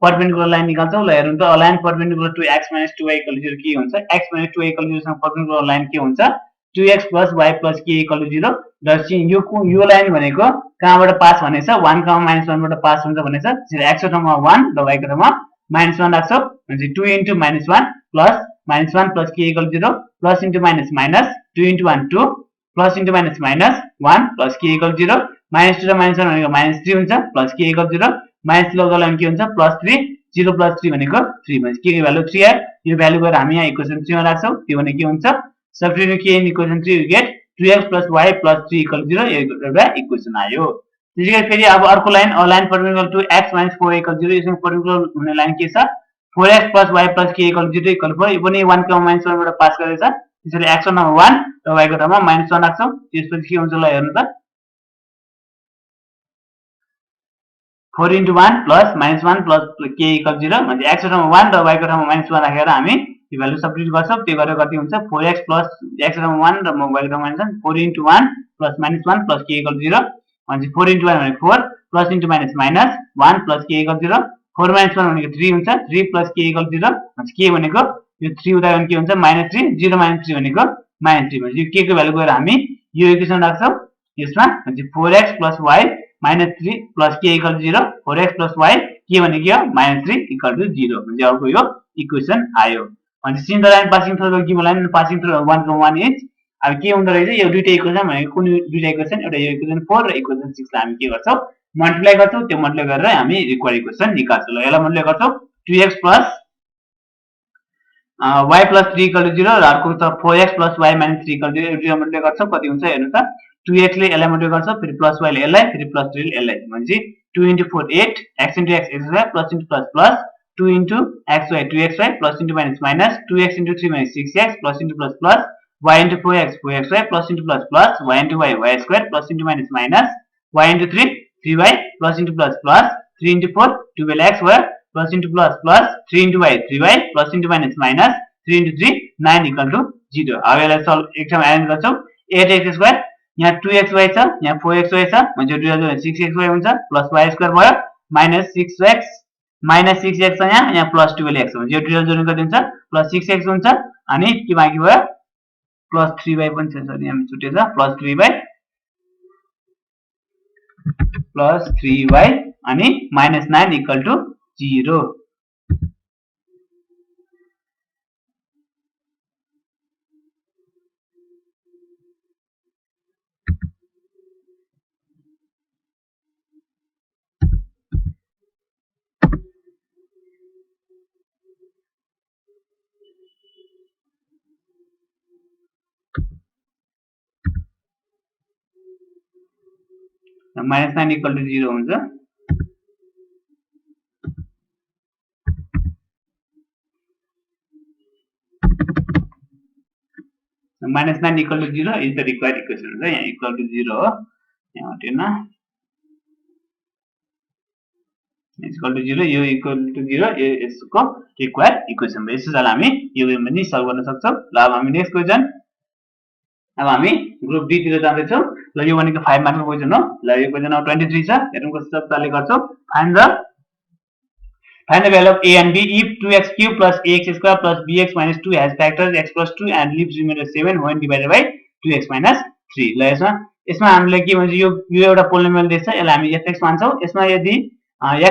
परपेन्डिकुलर लाइन निकाल्छौ ल हेर्नु त align perpendicular to x - 2y = 0 के हुन्छ x - 2y = 0 सँग परपेन्डिकुलर लाइन के हुन्छ 2x + y + k = 0 र यो लाइन भनेको कहाँबाट पास भनेछ 1, -1 बाट पास हुन्छ भनेछ त्यसैले x को ठाउँमा 1 र y को ठाउँमा -1 राख्छौ भने 2 * -1 plus -1 + k = 0 plus * -2 * 1 2 plus * -1 plus k = 0 -2 र -1 भनेको -3 हुन्छ प्लस k = 0 माइनस लगा लाइन के हुन्छ +3 0 + 3 भनेको 3 भनेपछि के भ्यालु 3 आयो। यो भ्यालु गएर हामी यहाँ इक्वेसन 3 मा राख्छौं। त्यो भने के हुन्छ सब्स्टिट्युट के in equation 3 we get 2x + y + 3 = 0 यो एउटा इक्वेसन आयो। त्यसैगरी फेरि अब अर्को line line perpendicular to x - 4 = 0 यसमा परपेन्डिकुलर हुने लाइन के छ 4x + y + k = 0 = 4 यो पनि 1, -1 बाट पास गरेछ। त्यसैले x को ठाउँमा 1 र y को ठाउँमा -1 राख्छौं। त्यसपछि के हुन्छ ल हेर्नु त 4 × 1 + -1 + k = 0 म्हणजे x को ठाउँमा 1 र y को ठाउँमा -1 राखेर हामी यो भ्यालु सब्स्टिट्युट गर्छौं। त्यो गरेर कति हुन्छ 4x + x को ठाउँमा 1 र y को ठाउँमा -1 4 × 1 + -1 + k = 0 म्हणजे 4 × 1 भनेको 4 प्लस * -1 + k = 0 4 - 1 भनेको 3 हुन्छ 3 + k = 0 म्हणजे k भनेको यो 3 उदाहरण के हुन्छ -3 0 - 3 भनेको -3 म्हणजे यो k को भ्यालु गएर हामी यो इक्वेसन राख्छौं यसमा म्हणजे 4x + y -3 + k = 0 4x + y के भनेको यो -3 = 0 म्हणजे अर्को यो इक्वेसन आयो। म्हणजे since the line passing through the given line passing through 1, 1 इच अब के हुँदो रहेछ यो दुईटा इक्वेसन भनेको कुन दुईटा इक्वेसन एउटा यो इक्वेसन 4 र इक्वेसन 6 लाई हामी के गर्छौं मल्टिप्लाई गर्छौं। त्यो मल्टिप्लाई गरेर हामी रिक्वायर्ड इक्वेसन निकाल्छौं। ल यसलाई मल्टिप्लाई गर्छौं 2x + y + 3 = 0 र अर्को छ 4x + y - 3 = 0 यो मल्टिप्लाई गर्छौं कति हुन्छ हेर्नु त 2x ले यसलाई मल्टिप्लाई गर्छौं फेरि + y ले यसलाई फेरि +3 ले यसलाई म्हणजे 2 × 4 8 x × x x² + + plus 2 × xy 2xy plus into minus 2x into 3 minus 6x plus into plus y into 4x 4xy plus into plus y into y square plus into minus y into 3 3y plus into plus 3 into 4 12x y plus into plus 3 into y 3y plus into minus 3 into 3 9 equal to 0 अब यसलाई solve एक ठाउँमा arrange गर्छौं 8x square यहाँ 2xy छ यहाँ 4xy छ म्हणजे 6xy हुन्छ प्लस y स्क्वायर भयो minus 6x यहाँ प्लस 12x हुन्छ यो टोटल जोड्नु कति हुन्छ प्लस 6x हुन्छ अनि के बाँकी भयो प्लस 3y पनि छ सरी हामी छुटेछ प्लस 3y अनि minus 9 equal to 0 minus 9 equal to 0 हुन्छ minus 9 equal to 0 is the required equation हुन्छ यहाँ equal to 0 हो यहाँ हटेन equal to 0 यो equal to 0 यसको required equation हो यसैले हामी यो पनि सल्भ गर्न सक्छौं ल अब हामी नेक्स्ट क्वेशन अब हामी ग्रुप डी तिर जाँदै छौं ल यो भनेको 5 मार्कको क्वेशन हो ल यो क्वेशन अब 23 छ हेरौँ कस्तो तरिकाले गर्छौं find the value of a and b if 2x cube plus ax square plus bx minus 2 has factors x plus 2 and leaves remainder 7 when divided by 2x minus 3 ल यसमा हामीले के भन्छ यो एउटा पोलिनोमियल दिएछ यसलाई हामी fx मान्छौं यसमा यदि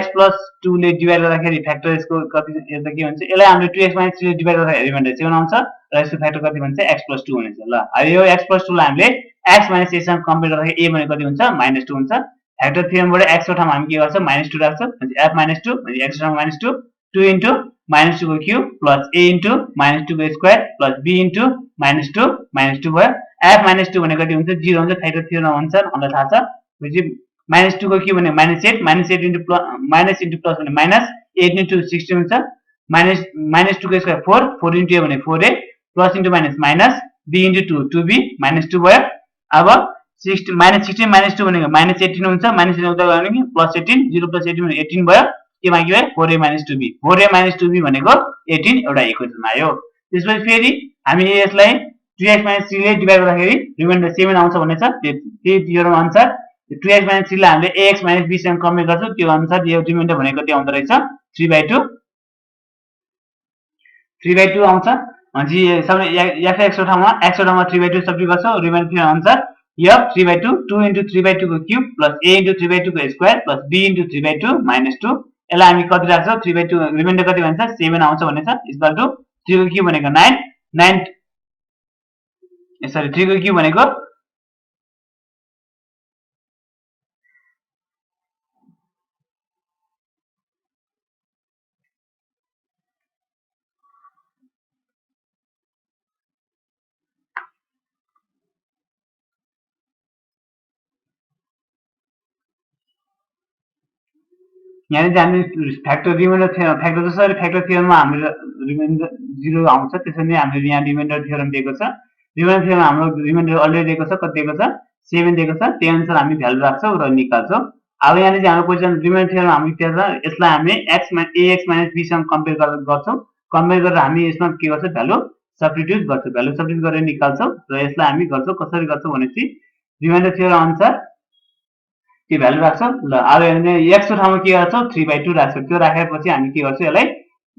x plus 2 ले डिवाइड गर्दाखेरि फ्याक्टर यसको कति यता के हुन्छ यसलाई हामीले 2x minus 3 ले डिवाइड गर्दाखेरि रिमाइन्डर 7 आउँछ र यसको फ्याक्टर कति भन्छ x plus 2 हुनेछ ल अब यो x plus 2 लाई हामीले x minus a सँग कम्पेयर गर्दाखेरि a भनेको कति हुन्छ -2 हुन्छ फ्याक्टर थ्योरमबाट x को ठाउँमा हामी के गर्छौं -2 राख्छौं म्हणजे f - 2 म्हणजे x को ठाउँमा -2 2 into -2 को क्यूब plus a into -2 को स्क्वायर plus b into -2 भयो f -2 भनेको कति हुन्छ 0 हुन्छ फ्याक्टर थ्योरम अनुसार हामीलाई थाहा छ म्हणजे -2 को क्यूब भने -8 into plus भने -8 into 16 हुन्छ -2 को स्क्वायर 4 4 into a भने 4a plus into minus b into 2 2b -2 भयो अब -16 -2 भनेको -18 हुन्छ -18 उता गयो भने प्लस 18 0 + 18 भने 18 भयो के बाँकी भयो 4a - 2b 4a - 2b भनेको 18 एउटा इक्वेसन आयो त्यसपछि फेरि हामी यसलाई 2x - 3 ले डिवाइड गर्दाखेरि रिमाइन्डर 7 आउँछ भन्ने छ त्यही थ्योरम अनुसार 2x - 3 लाई हामीले ax - b सँग कम्पेयर गर्छौं त्यो अनुसार यो रिमाइन्डर भनेको कति आउँदो रहेछ 3/2 3/2 आउँछ म्हणजे सबै fx को ठाउँमा x को ठाउँमा 3/2 सब्स्टिट्युट गर्छौं रिमाइन्डर थ्योरम अनुसार f 3/2 2 into 3/2 को क्यूब plus a into 3/2 को स्क्वायर plus b into 3/2 -2 यसलाई हामी कति राख्छौं 3/2 रिमाइन्डर कति भन्छ 7 आउँछ भन्ने छ इक्वल टु 3 को क्यूब भनेको 9 सरी 3 को क्यूब भनेको यहाँ चाहिँ हामी फ्याक्टर रिमाइन्डर फ्याक्टर जसरी फ्याक्टर थियोरममा हाम्रो रिमाइन्डर 0 आउँछ त्यसरी नै हामीले यहाँ रिमाइन्डर थियोरम दिएको छ। रिमाइन्डर थियोरम हाम्रो रिमाइन्डर अलरेडी दिएको छ, कति दिएको छ 7 दिएको छ। त्यही अनुसार हामी भ्यालु राख्छौँ र निकाल्छौँ। अब यहाँ चाहिँ हाम्रो क्वेशन रिमाइन्डर थियोरम हाम्रो के छ, यसलाई हामी ax b सँग कम्पेयर गर्छौँ। कम्पेयर गरेर हामी यसमा के गर्छौँ, भ्यालु सब्स्टिट्युट गर्छौँ। भ्यालु सब्स्टिट्युट गरेर निकाल्छौँ र यसलाई हामी गर्छौँ कसरी गर्छौँ भनेपछि रिमाइन्डर थियोरम अनुसार के भ्यालु राख्छौँ। ल अब यहाँ x को ठाउँमा के गर्छौँ 3/2 राख्छौँ। त्यो राखेपछि हामी के गर्छौँ, यसलाई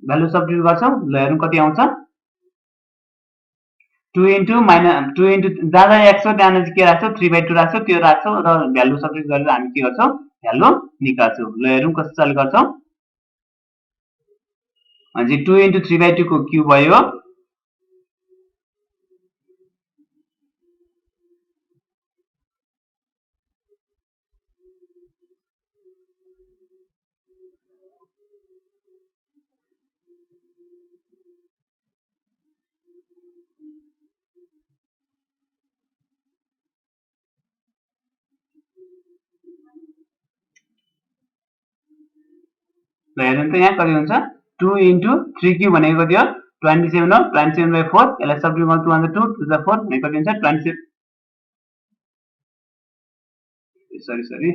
भ्यालु सब्स्टिट्युट गर्छौँ। ल हेर्नु कति आउँछ 2 इन्टु जहाँ x हो त्यहाँ के राख्छौँ 3/2 राख्छौँ। त्यो राख्छौँ र भ्यालु सब्स्टिट्युट गरेर हामी के गर्छौँ, भ्यालु निकाल्छौँ। ल हेरौँ कसरी गर्छौँ। अनि 2 इन्टु 3/2 को क्युब भयो। ल हेर्नु त यहाँ कति हुन्छ 2 इन्टु 3 क्युब भनेको कति हो 27 हो। 27/4 यसलाई सब्स्टिट्युट गर्नु 2 2 2 4 भनेको कति हुन्छ 27 सरी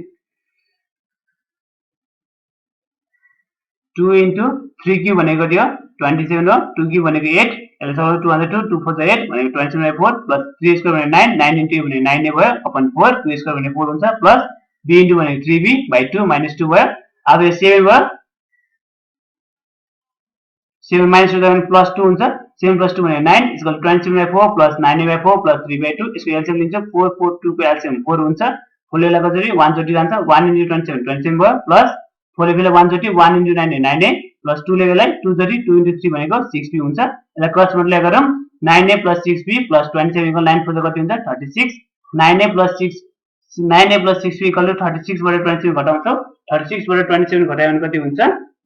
2 इन्टु 3 क्युब भनेको कति हो 27 हो। 2 क्युब भनेको 8 यसलाई सब्स्टिट्युट 2 2 4 8 भनेको 27/4 प्लस 3 स्क्वायर भनेको 9 9 इन्टु भने 9 नै भयो अपन 4 2 स्क्वायर भने 4 हुन्छ प्लस b इन्टु भनेको 3b/2 माइनस 2 भयो। अब यो 7 भयो 7 minus 2 plus 2 हुन्छ 7 plus 2 भने 9 इक्वल 27/4 plus 9/4 plus 3/2 यसको एलसीएम लिन्छ 4 4 2 को एलसीएम 4 हुन्छ। 4 ले कसरी 1 चोटी जान्छ 1 into 27 27 भयो प्लस 4 ले फेरि 1 चोटी 1 into 9 9 प्लस 2 ले यसलाई 2 चोटी 2 into 3 भनेको 6b हुन्छ। यसलाई क्रस मल्टिप्लाई गरौँ 9a plus 6b plus 27 equal 9 4 कति हुन्छ 36 9a plus 6b इक्वल 36 बाट 27 घटाउँछौ 36 बाट 27 घटायो भने कति हुन्छ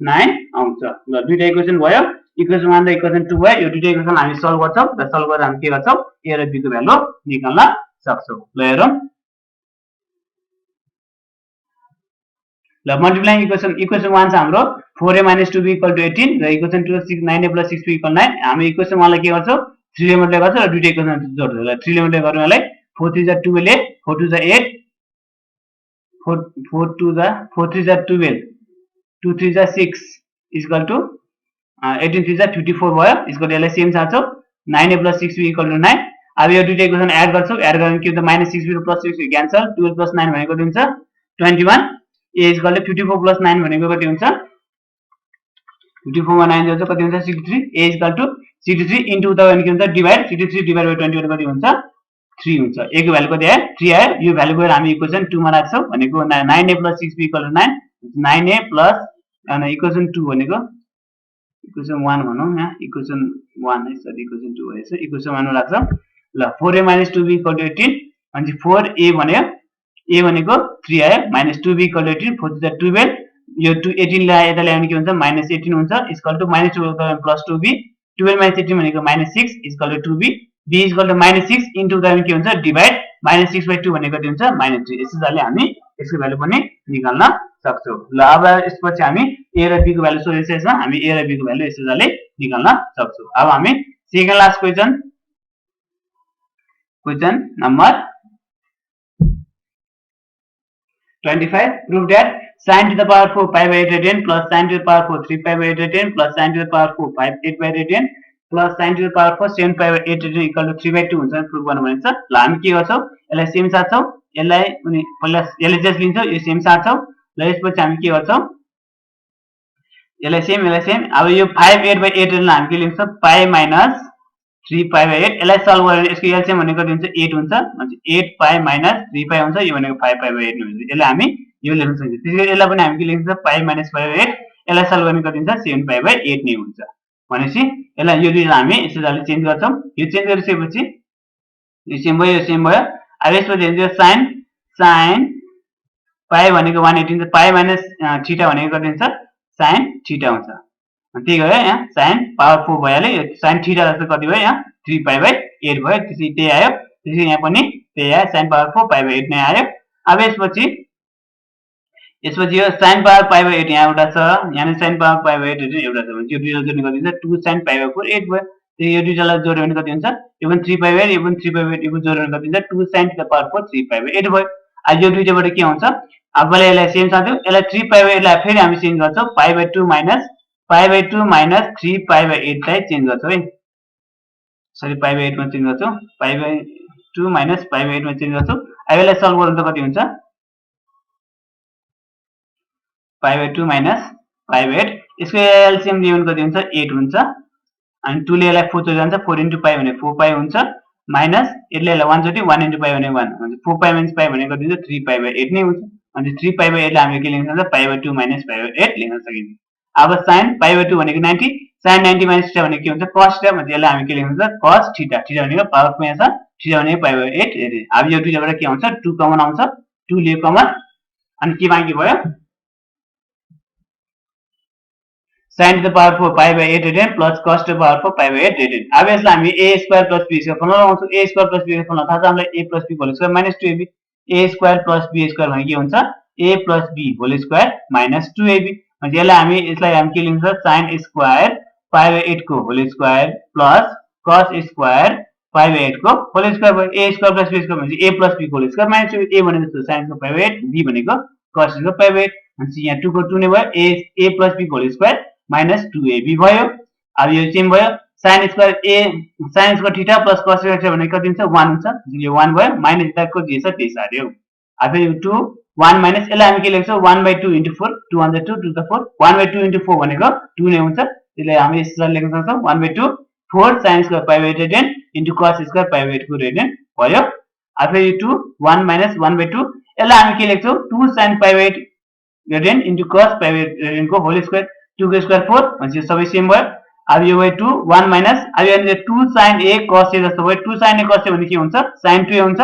9 आउँछ। ल दुईटा इक्वेसन भयो इक्वेसन 1 र इक्वेसन 2 भयो। यो दुईटा इक्वेसन हामी सल्भ गर्छौं र सल्भ गरेर हामी के गर्छौं a र b को भ्यालु निकाल्न सक्छौं। ल हेरौं। ल मल्टिप्लाइङ इक्वेसन 1 चाहिँ हाम्रो 4a - 2b = 18 र इक्वेसन 2 9a + 6b = 9। हामी इक्वेसन 1 लाई के गर्छौं 3 ले मल्टिप्लाई गर्छौं र दुईटा इक्वेसन जोड्छौं। ल 3 ले मल्टिप्लाई गरौँ यसलाई 4 3 = 12 4 2 = 8 4 2 = 4 3 = 12 2 3 = 6 इक्वल टु 18 3 = 54 भयो। यसको यसलाई सेम सार्छौं 9a + 6b = 9। अब यो दुईटा इक्वेसन एड गर्छौं एड गरेर के हुन्छ -6b र +6b क्यान्सल 12 + 9 भनेको कति हुन्छ 21 a = 54 + 9 भनेको कति हुन्छ 54 मा 9 जोड्छ कति हुन्छ 63 a = 63 इन्टु उता भने के हुन्छ डिभाइड 63 / 21 कति हुन्छ 3 हुन्छ। a को भ्यालु कति आयो 3 आयो। यो भ्यालु गएर हामी इक्वेसन 2 मा राख्छौं भनेको 9a + 6b = 9 9a प्लस अनि इक्वेसन 2 भनेको इक्वेसन 1 भनौं यहाँ इक्वेसन 1 है सरी इक्वेसन 2 भएछ इक्वेसन 1 मा राख्छौं। ल 4a - 2b = 18 अनि 4a भन्यो a भनेको 3 आयो -2b = 18 4 3 = 12 यो 18 लाई यता ल्याउने के हुन्छ -18 हुन्छ इक्वल टु -12 + 2b 12 - 18 भनेको -6 equal to 2b b equal to -6 into उता के हुन्छ डिभाइड -6/2 भनेको कति हुन्छ -3। यसैले हामी यसको भ्यालु पनि निकाल्न सक्छौं। ल अब यसपछि हामी a र b को भ्यालु सोल्युसनमा हामी a र b को भ्यालु यसैले निकाल्न सक्छौं। अब हामी second last question number 25 prove that sin to the power 4 pi/8 radian plus sin to the power 4 3 pi/8 radian plus sin to the power 4 5 8 radian plus sin to the power 4 7 pi/8 radian equal to 3/2 हुन्छ prove गर्नु भनेको छ। ल हामी के गर्छौं यसलाई same सार्छौं यसलाई अनि पहिला यसले जस्ट लिन्छौं यो सेम सार्छौं। ल यसपछि हामी के गर्छौं यसलाई सेम अब यो 5 8/8 radian हामी के लेख्छौं पाइ - 3 pi/8 यसलाई सल्भ गरेर यसको एलसीएम भनेको कति हुन्छ 8 हुन्छ अनि 8 पाइ - 3 पाइ हुन्छ यो भनेको 5 pi/8 हुन्छ। यसलाई हामी यो लेख्न सक्छौं। त्यसैले यसलाई पनि हामी के लेख्न सक्छौं पाइ - 5/8 यसलाई सल्भ गर्ने कति हुन्छ 7 pi/8 नै हुन्छ। भनेपछि यसलाई यो दुईलाई हामी यसरी चेन्ज गर्छौं। यो चेन्ज गरिसकेपछि यो सेम भयो अब यसपछि हुन्छ sin पाइ भनेको 180 पाइ - थीटा भनेको कति हुन्छ sin थीटा हुन्छ। त्यही गयो यहाँ sin पावर 4 भइहाल्यो यो sin थीटा जस्तो कति भयो यहाँ 3 pi/8 भयो। त्यसै त्यही आयो त्यसै यहाँ पनि त्यही आयो sin पावर 4 pi/8 नै आयो। अब यसपछि यसपछि यो sin पावर पाइ बाइ 8 यहाँ एउटा छ, यहाँ sin पावर पाइ बाइ 8 एउटा छ भने यो दुईटा जोड्ने गरिदिन्छ 2 sin पाइ बाइ 4 8 भयो। त्यो यो दुईटालाई जोड्यो भने कति हुन्छ? यो पनि 3 पाइ बाइ 8 यो पनि 3 पाइ बाइ 8 यो पनि जोड्यो भने कति हुन्छ? 2 sin to the power 4 3 पाइ बाइ 8 भयो। अब यो दुईटाबाट के हुन्छ? अब मैले यसलाई सेम साथ्यौ यसलाई 3 पाइ बाइ 8 लाई फेरि हामी चेन्ज गर्छौं पाइ बाइ 2 माइनस 3 पाइ बाइ 8 लाई चेन्ज गर्छौं है। सरी पाइ बाइ 8 मा चेन्ज गर्छौं पाइ बाइ 2 माइनस पाइ बाइ 8 मा चेन्ज गर्छौं। अब यसलाई सल्भ गर्दा कति हुन्छ? पाइ बाइ 2 माइनस पाइ बाइ 8 यसको एलसीएम लियो भने कति हुन्छ? 8 हुन्छ। अनि 2 ले यसलाई 4 चोटि जान्छ 4 इन्टु पाइ भने 4 पाइ हुन्छ माइनस यसले यसलाई 1 चोटि 1 इन्टु पाइ भने 1 हुन्छ 4 पाइ माइनस पाइ भने कति हुन्छ? 3 पाइ बाइ 8 नै हुन्छ। अनि 3 पाइ बाइ 8 लाई हामीले के लेख्न सक्छौं? पाइ बाइ 2 माइनस पाइ बाइ 8 लेख्न सकिन्छ। अब sin पाइ बाइ 2 भनेको 90 sin 90 माइनस थीटा भनेको के हुन्छ? cos थीटा भन्छ। यसलाई हामी के लेख्न सक्छौं? cos थीटा थीटा भनेको पावरको यहाँ छ थीटा भनेको पाइ बाइ 8 हेरे। अब यो दुईटाबाट के आउँछ? 2 कमन आउँछ 2 लियो कमन अनि के बाँकी भयो? sin to the power 4 pi by 8 radian plus cos to the power 4 pi by 8 radian। अब यसलाई हामी a square plus b square formula लगाउँछौं। a square plus b formula थाहा छ हामीलाई a plus b whole square minus 2ab a square plus b square भने के हुन्छ? a plus b whole square minus 2ab भने यसलाई हामी के लेख्न सक्छौं? sin square pi by 8 को whole square plus cos square pi by 8 को whole square भयो। a square plus b square भनेको a plus b whole square minus 2 a भनेको sin को pi by 8 b भनेको cos को pi by 8 भनेपछि यहाँ 2 को 2 नै भयो a plus b whole square minus 2ab भयो। अब यो सेम भयो sin square theta plus cos square theta भनेको कति हुन्छ? 1 हुन्छ। यो 1 भयो माइनस थीटा को जे छ त्यही सार्यो। अब यो 2 1 माइनस यसलाई हामी के लेख्छौं? 1 by 2 into 4 2 on the 2 to the 4 1 by 2 into 4 भनेको 2 नै हुन्छ। त्यसले हामी यसलाई लेख्न सक्छौं 1 by 2 4 sin square pi by 8 radian into cos square pi by 8 को radian भयो। अब फेरि 2 1 minus 1 by 2 यसलाई हामी के लेख्छौं? 2 sin pi by 8 radian into cos pi by 8 radian को whole square 2 को स्क्वायर 4 भनेपछि सबै सेम भयो। अब यो भयो 2 1 माइनस अब यो 2 sin a cos a जस्तो भयो 2 sin a cos a भने के हुन्छ? sin 2a हुन्छ।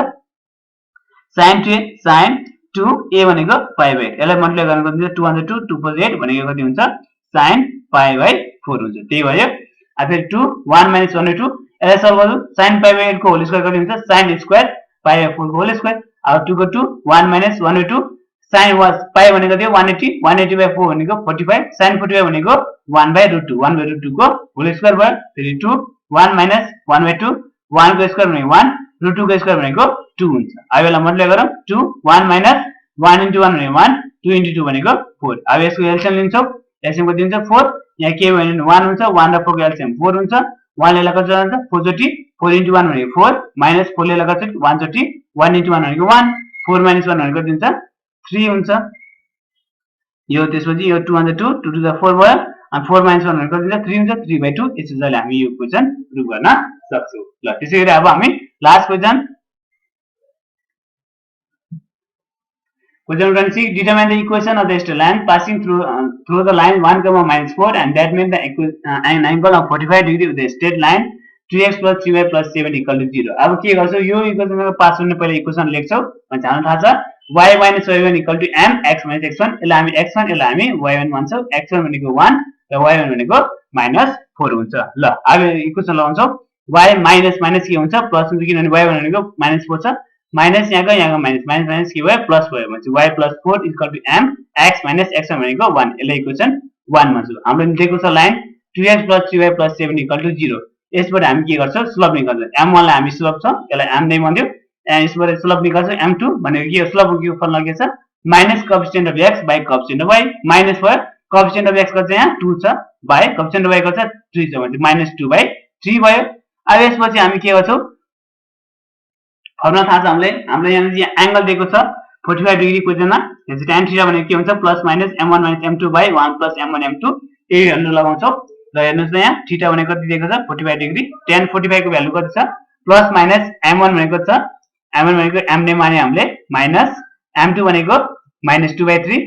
sin 2a sin 2a भनेको pi by 8 यसलाई मल्टिप्लाई गर्न कति हुन्छ? 2 on the 2 2 4 8 भनेको कति हुन्छ? sin pi by 4 हुन्छ। त्यही भयो। अब फेरि 2 1 minus 1 by 2 यसलाई सल्भ गर्नु sin pi by 8 को होल स्क्वायर कति हुन्छ? sin स्क्वायर pi by 4 को होल स्क्वायर। अब 2 को 2 1 minus 1 by 2 sin pi भनेको थियो 180 180 by 4 भनेको 45 sin 45 भनेको 1 by root 2 1 by root 2 को होल स्क्वायर भयो। फेरि 2 1 minus 1 by 2 1 को स्क्वायर भनेको 1 root 2 को स्क्वायर भनेको 2 हुन्छ। अब यसलाई मल्टिप्लाई गरौँ 2 1 minus 1 into 1 भनेको 1 2 into 2 भनेको 4। अब यसको एलसीएम लिन्छौं एलसीएम कति हुन्छ? 4 यहाँ के भयो भने 1 हुन्छ 1 र 4 को एलसीएम 4 हुन्छ 1 ले कति जान्छ? 4 चोटि 4 into 1 भनेको 4 minus 4 ले कति चोटि 1 चोटि 1 into 1 भनेको 1 4 minus 1 भनेको कति हुन्छ? 3 हुन्छ। यो त्यसपछि यो 2 on the 2 2 to the 4 भयो अनि 4 minus 1 भनेको कति हुन्छ? 3 हुन्छ 3 by 2 यसैले हामी यो क्वेशन प्रुभ गर्न सक्छौं। ल त्यसैगरी अब हामी last question Question 26 determine the equation of the straight line passing through the line 1, minus 4 and that means an angle of 45 degree with the straight line 2x plus 3y plus 7 equal to 0। अब के गर्छौ? यो इक्वेसनको pass हुने पहिला equation लेख्छौ भने हामीलाई थाहा छ y minus y1 equal to m x minus x1 यसलाई हामी x1 यसलाई हामी y1 भन्छौ x1 भनेको 1 र y1 भनेको -4 हुन्छ। ल अब इक्वेसन लगाउँछौ y minus के हुन्छ? प्लस हुन्छ किनभने y1 भनेको -4 छ माइनस यहाँको माइनस माइनस के भयो? प्लस भयो भनेपछि y plus 4 equal to m x minus x1 भनेको 1 यसलाई इक्वेसन 1 भन्छौ। हाम्रो दिएको छ line 2x plus 3y plus 7 equal to 0। यसबाट हामी के गर्छौ? स्लोप निकाल्छौ। m1 लाई हामी स्लोप छ यसलाई m नै भन्दियौ यसबाट स्लोप निकाल्छौ m2 भनेको के हो? स्लोप को फर्मुला के छ? Minus coefficient of x by coefficient of y minus भयो कोएफिसिएन्ट अफ x को चाहिँ यहाँ 2 छ बाइ कोएफिसिएन्ट अफ y को चाहिँ 3 छ भने -2/3 भयो। अब यसपछि हामी के गर्छौ? फर्मुला थाहा छ हामीलाई यहाँ एंगल दिएको छ 45 डिग्री क्वेशनमा त्यसै tan थीटा भनेको के हुन्छ? Plus minus m1 m2 by 1 plus m1 m2 यही भ्यालु लगाउँछौ र हेर्नुस् न यहाँ थीटा भनेको कति दिएको छ? 45 डिग्री tan 45 को भ्यालु कति छ? प्लस माइनस m1 भनेको छ m1 भनेको m नै माने हामीले माइनस m2 भनेको -2/3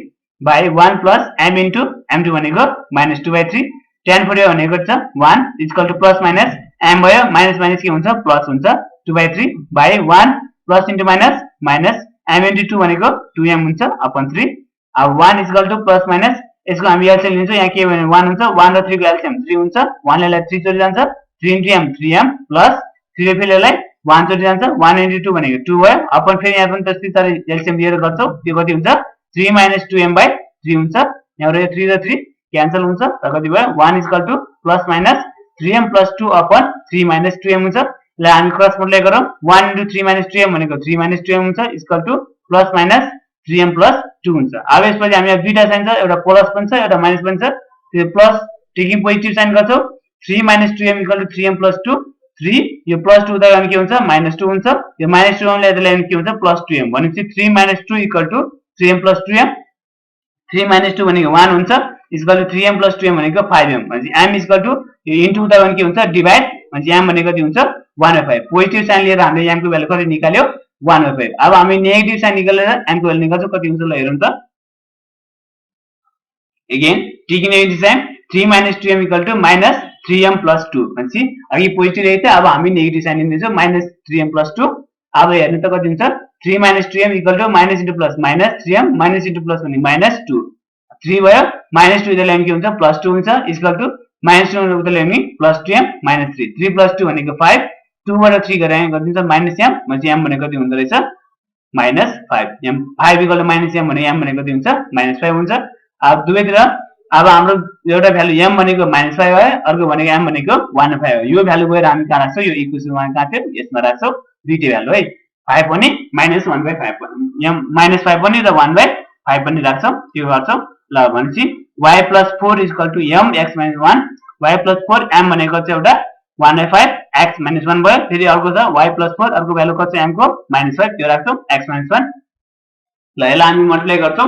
by 1 plus m into m2 भनेको -2/3 tan 45 भनेको छ 1 equal to plus minus m भयो माइनस माइनस के हुन्छ? प्लस हुन्छ 2/3 by 1 plus into minus minus m into 2 भनेको 2m हुन्छ अपन 3 अब 1 इक्वल टु प्लस माइनस यसको हामी एलसीएम लिन्छौं यहाँ के भने 1 हुन्छ 1 र 3 को एलसीएम 3 हुन्छ 1 ले 3 चोटि जान्छ 3 into m 3m प्लस 3 फेरि यसलाई 1 चोटि जान्छ 1 into 2 भनेको 2 भयो अपन फेरि यहाँ पनि त्यस्तै तरह एलसीएम लिएर गर्छौ त्यो कति हुन्छ? 3 minus 2m by 3 हुन्छ यहाँबाट 3 र 3 क्यान्सल हुन्छ र कति भयो 1 equal to plus minus 3m plus 2 upon 3 minus 2m हुन्छ ल हामी क्रस मल्टिप्लाई गरौँ 1 into 3 minus 2m भनेको 3 minus 2m हुन्छ equal to plus minus 3m plus 2 हुन्छ अब यसपछि हामी दुईटा साइन छ एउटा प्लस पनि छ एउटा माइनस पनि छ त्यो प्लस टेकिङ पोजिटिभ साइन गर्छौ 3 minus 2m equal to 3m plus 2 3 यो प्लस 2 उता के हुन्छ माइनस 2 हुन्छ यो माइनस 2 ले यसलाई के हुन्छ प्लस 2m भनेपछि 3 minus 2 equal to 3m plus 2m 3 minus 2 भनेको 1 हुन्छ equal to 3m plus 2m भनेको 5m भनेपछि m इक्वल टु यो इन्टु उता के हुन्छ डिभाइड भनेपछि m भनेको कति हुन्छ 1/5 पोजिटिभ साइन लिएर हामीले m को भ्यालु कति निकाल्यो 1/5 अब हामी नेगेटिभ साइन निकालेर m को भ्यालु निकाल्छौँ कति हुन्छ ल हेरौँ त again taking negative sign 3 minus 2m equal to minus 3m plus 2 भनेपछि अघि पोजिटिभ रहेछ अब हामी नेगेटिभ साइन लिन्छौँ minus 3m plus 2 अब हेर्नु त कति हुन्छ 3 minus 2m equal to minus into plus minus 3m minus into plus भने minus 2 3 भयो minus 2 इतले के हुन्छ plus 2 हुन्छ equal to minus 2 उतले हामी plus 2m minus 3 3 plus 2 भनेको 5 2 बाट 3 गरे गरिदिन्छ minus m भनेपछि m भनेको कति हुँदो रहेछ minus 5 m 5 equal to minus m भने m भनेको कति हुन्छ minus 5 हुन्छ अब दुवैतिर अब हाम्रो एउटा भ्यालु m भनेको -5 भयो अर्को भनेको m भनेको 1/5 हो यो भ्यालु गएर हामी कहाँ राख्छौ यो इक्वेसनमा कहाँ थियो यसमा राख्छौ दुईटै भ्यालु है 5 पनि -1/5 m -5 पनि र 1/5 पनि राख्छौ त्यो गर्छौ ल भनेपछि y + 4 = m x - 1 y + 4 m भनेको चाहिँ एउटा 1/5 x - 1 भयो फेरि अर्को छ y + 4 अर्को भ्यालु कति छ m को -5 त्यो राख्छौ x - 1 ल यसलाई हामी मल्टिप्लाई गर्छौ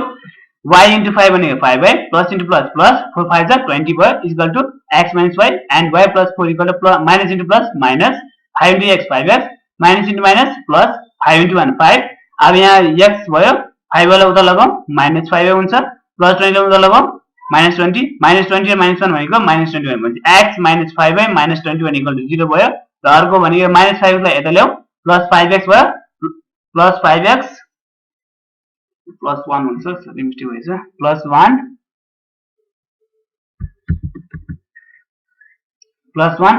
y into 5 भनेको 5 है plus into plus plus 4 5 जा 20 भयो equal to x minus y and y plus 4 equal to plus minus into plus minus 5 into x 5x minus into minus plus 5 into 1 5 अब यहाँ x भयो 5 वाला उता लगाऊ minus 5 हुन्छ plus 20 उता लगाऊ minus 20 र minus 1 भनेको minus 21 भन्छ x minus 5y minus 21 equal to 0 भयो र अर्को भनेको minus 5 लाई यता ल्याऊ plus 5x भयो plus 5x plus 1 हुन्छ सरी मिस्टेक भएछ plus 1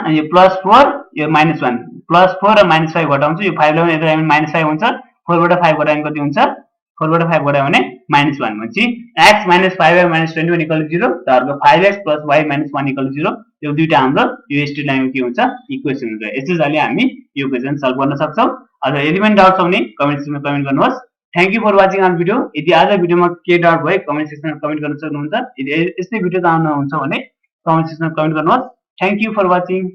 अनि यो plus 4 यो minus 1 plus 4 र minus 5 घटाउँछु यो 5 लाई यता minus 5 हुन्छ 4 बाट 5 घटायो भने कति हुन्छ 4 बाट 5 घटायो भने -1 भनेपछि x minus 5y minus 21 equal to 0 र अर्को 5x plus y minus 1 equal to 0 यो दुईटा हाम्रो यो स्ट्रेट लाइनको के हुन्छ इक्वेसन हुन्छ यसैले हामी यो इक्वेसन सल्भ गर्न सक्छौं अझ एलिमेन्ट डाउट छ भने कमेन्ट सेक्सनमा कमेन्ट गर्नुहोस् thank you for watching our video यदि आज भिडियोमा के डाउट भयो कमेन्ट सेक्सनमा कमेन्ट गर्न सक्नुहुन्छ यदि यस्तै भिडियो चाहनुहुन्छ भने कमेन्ट सेक्सनमा कमेन्ट गर्नुहोस् थ्यांक यू फर वाचिङ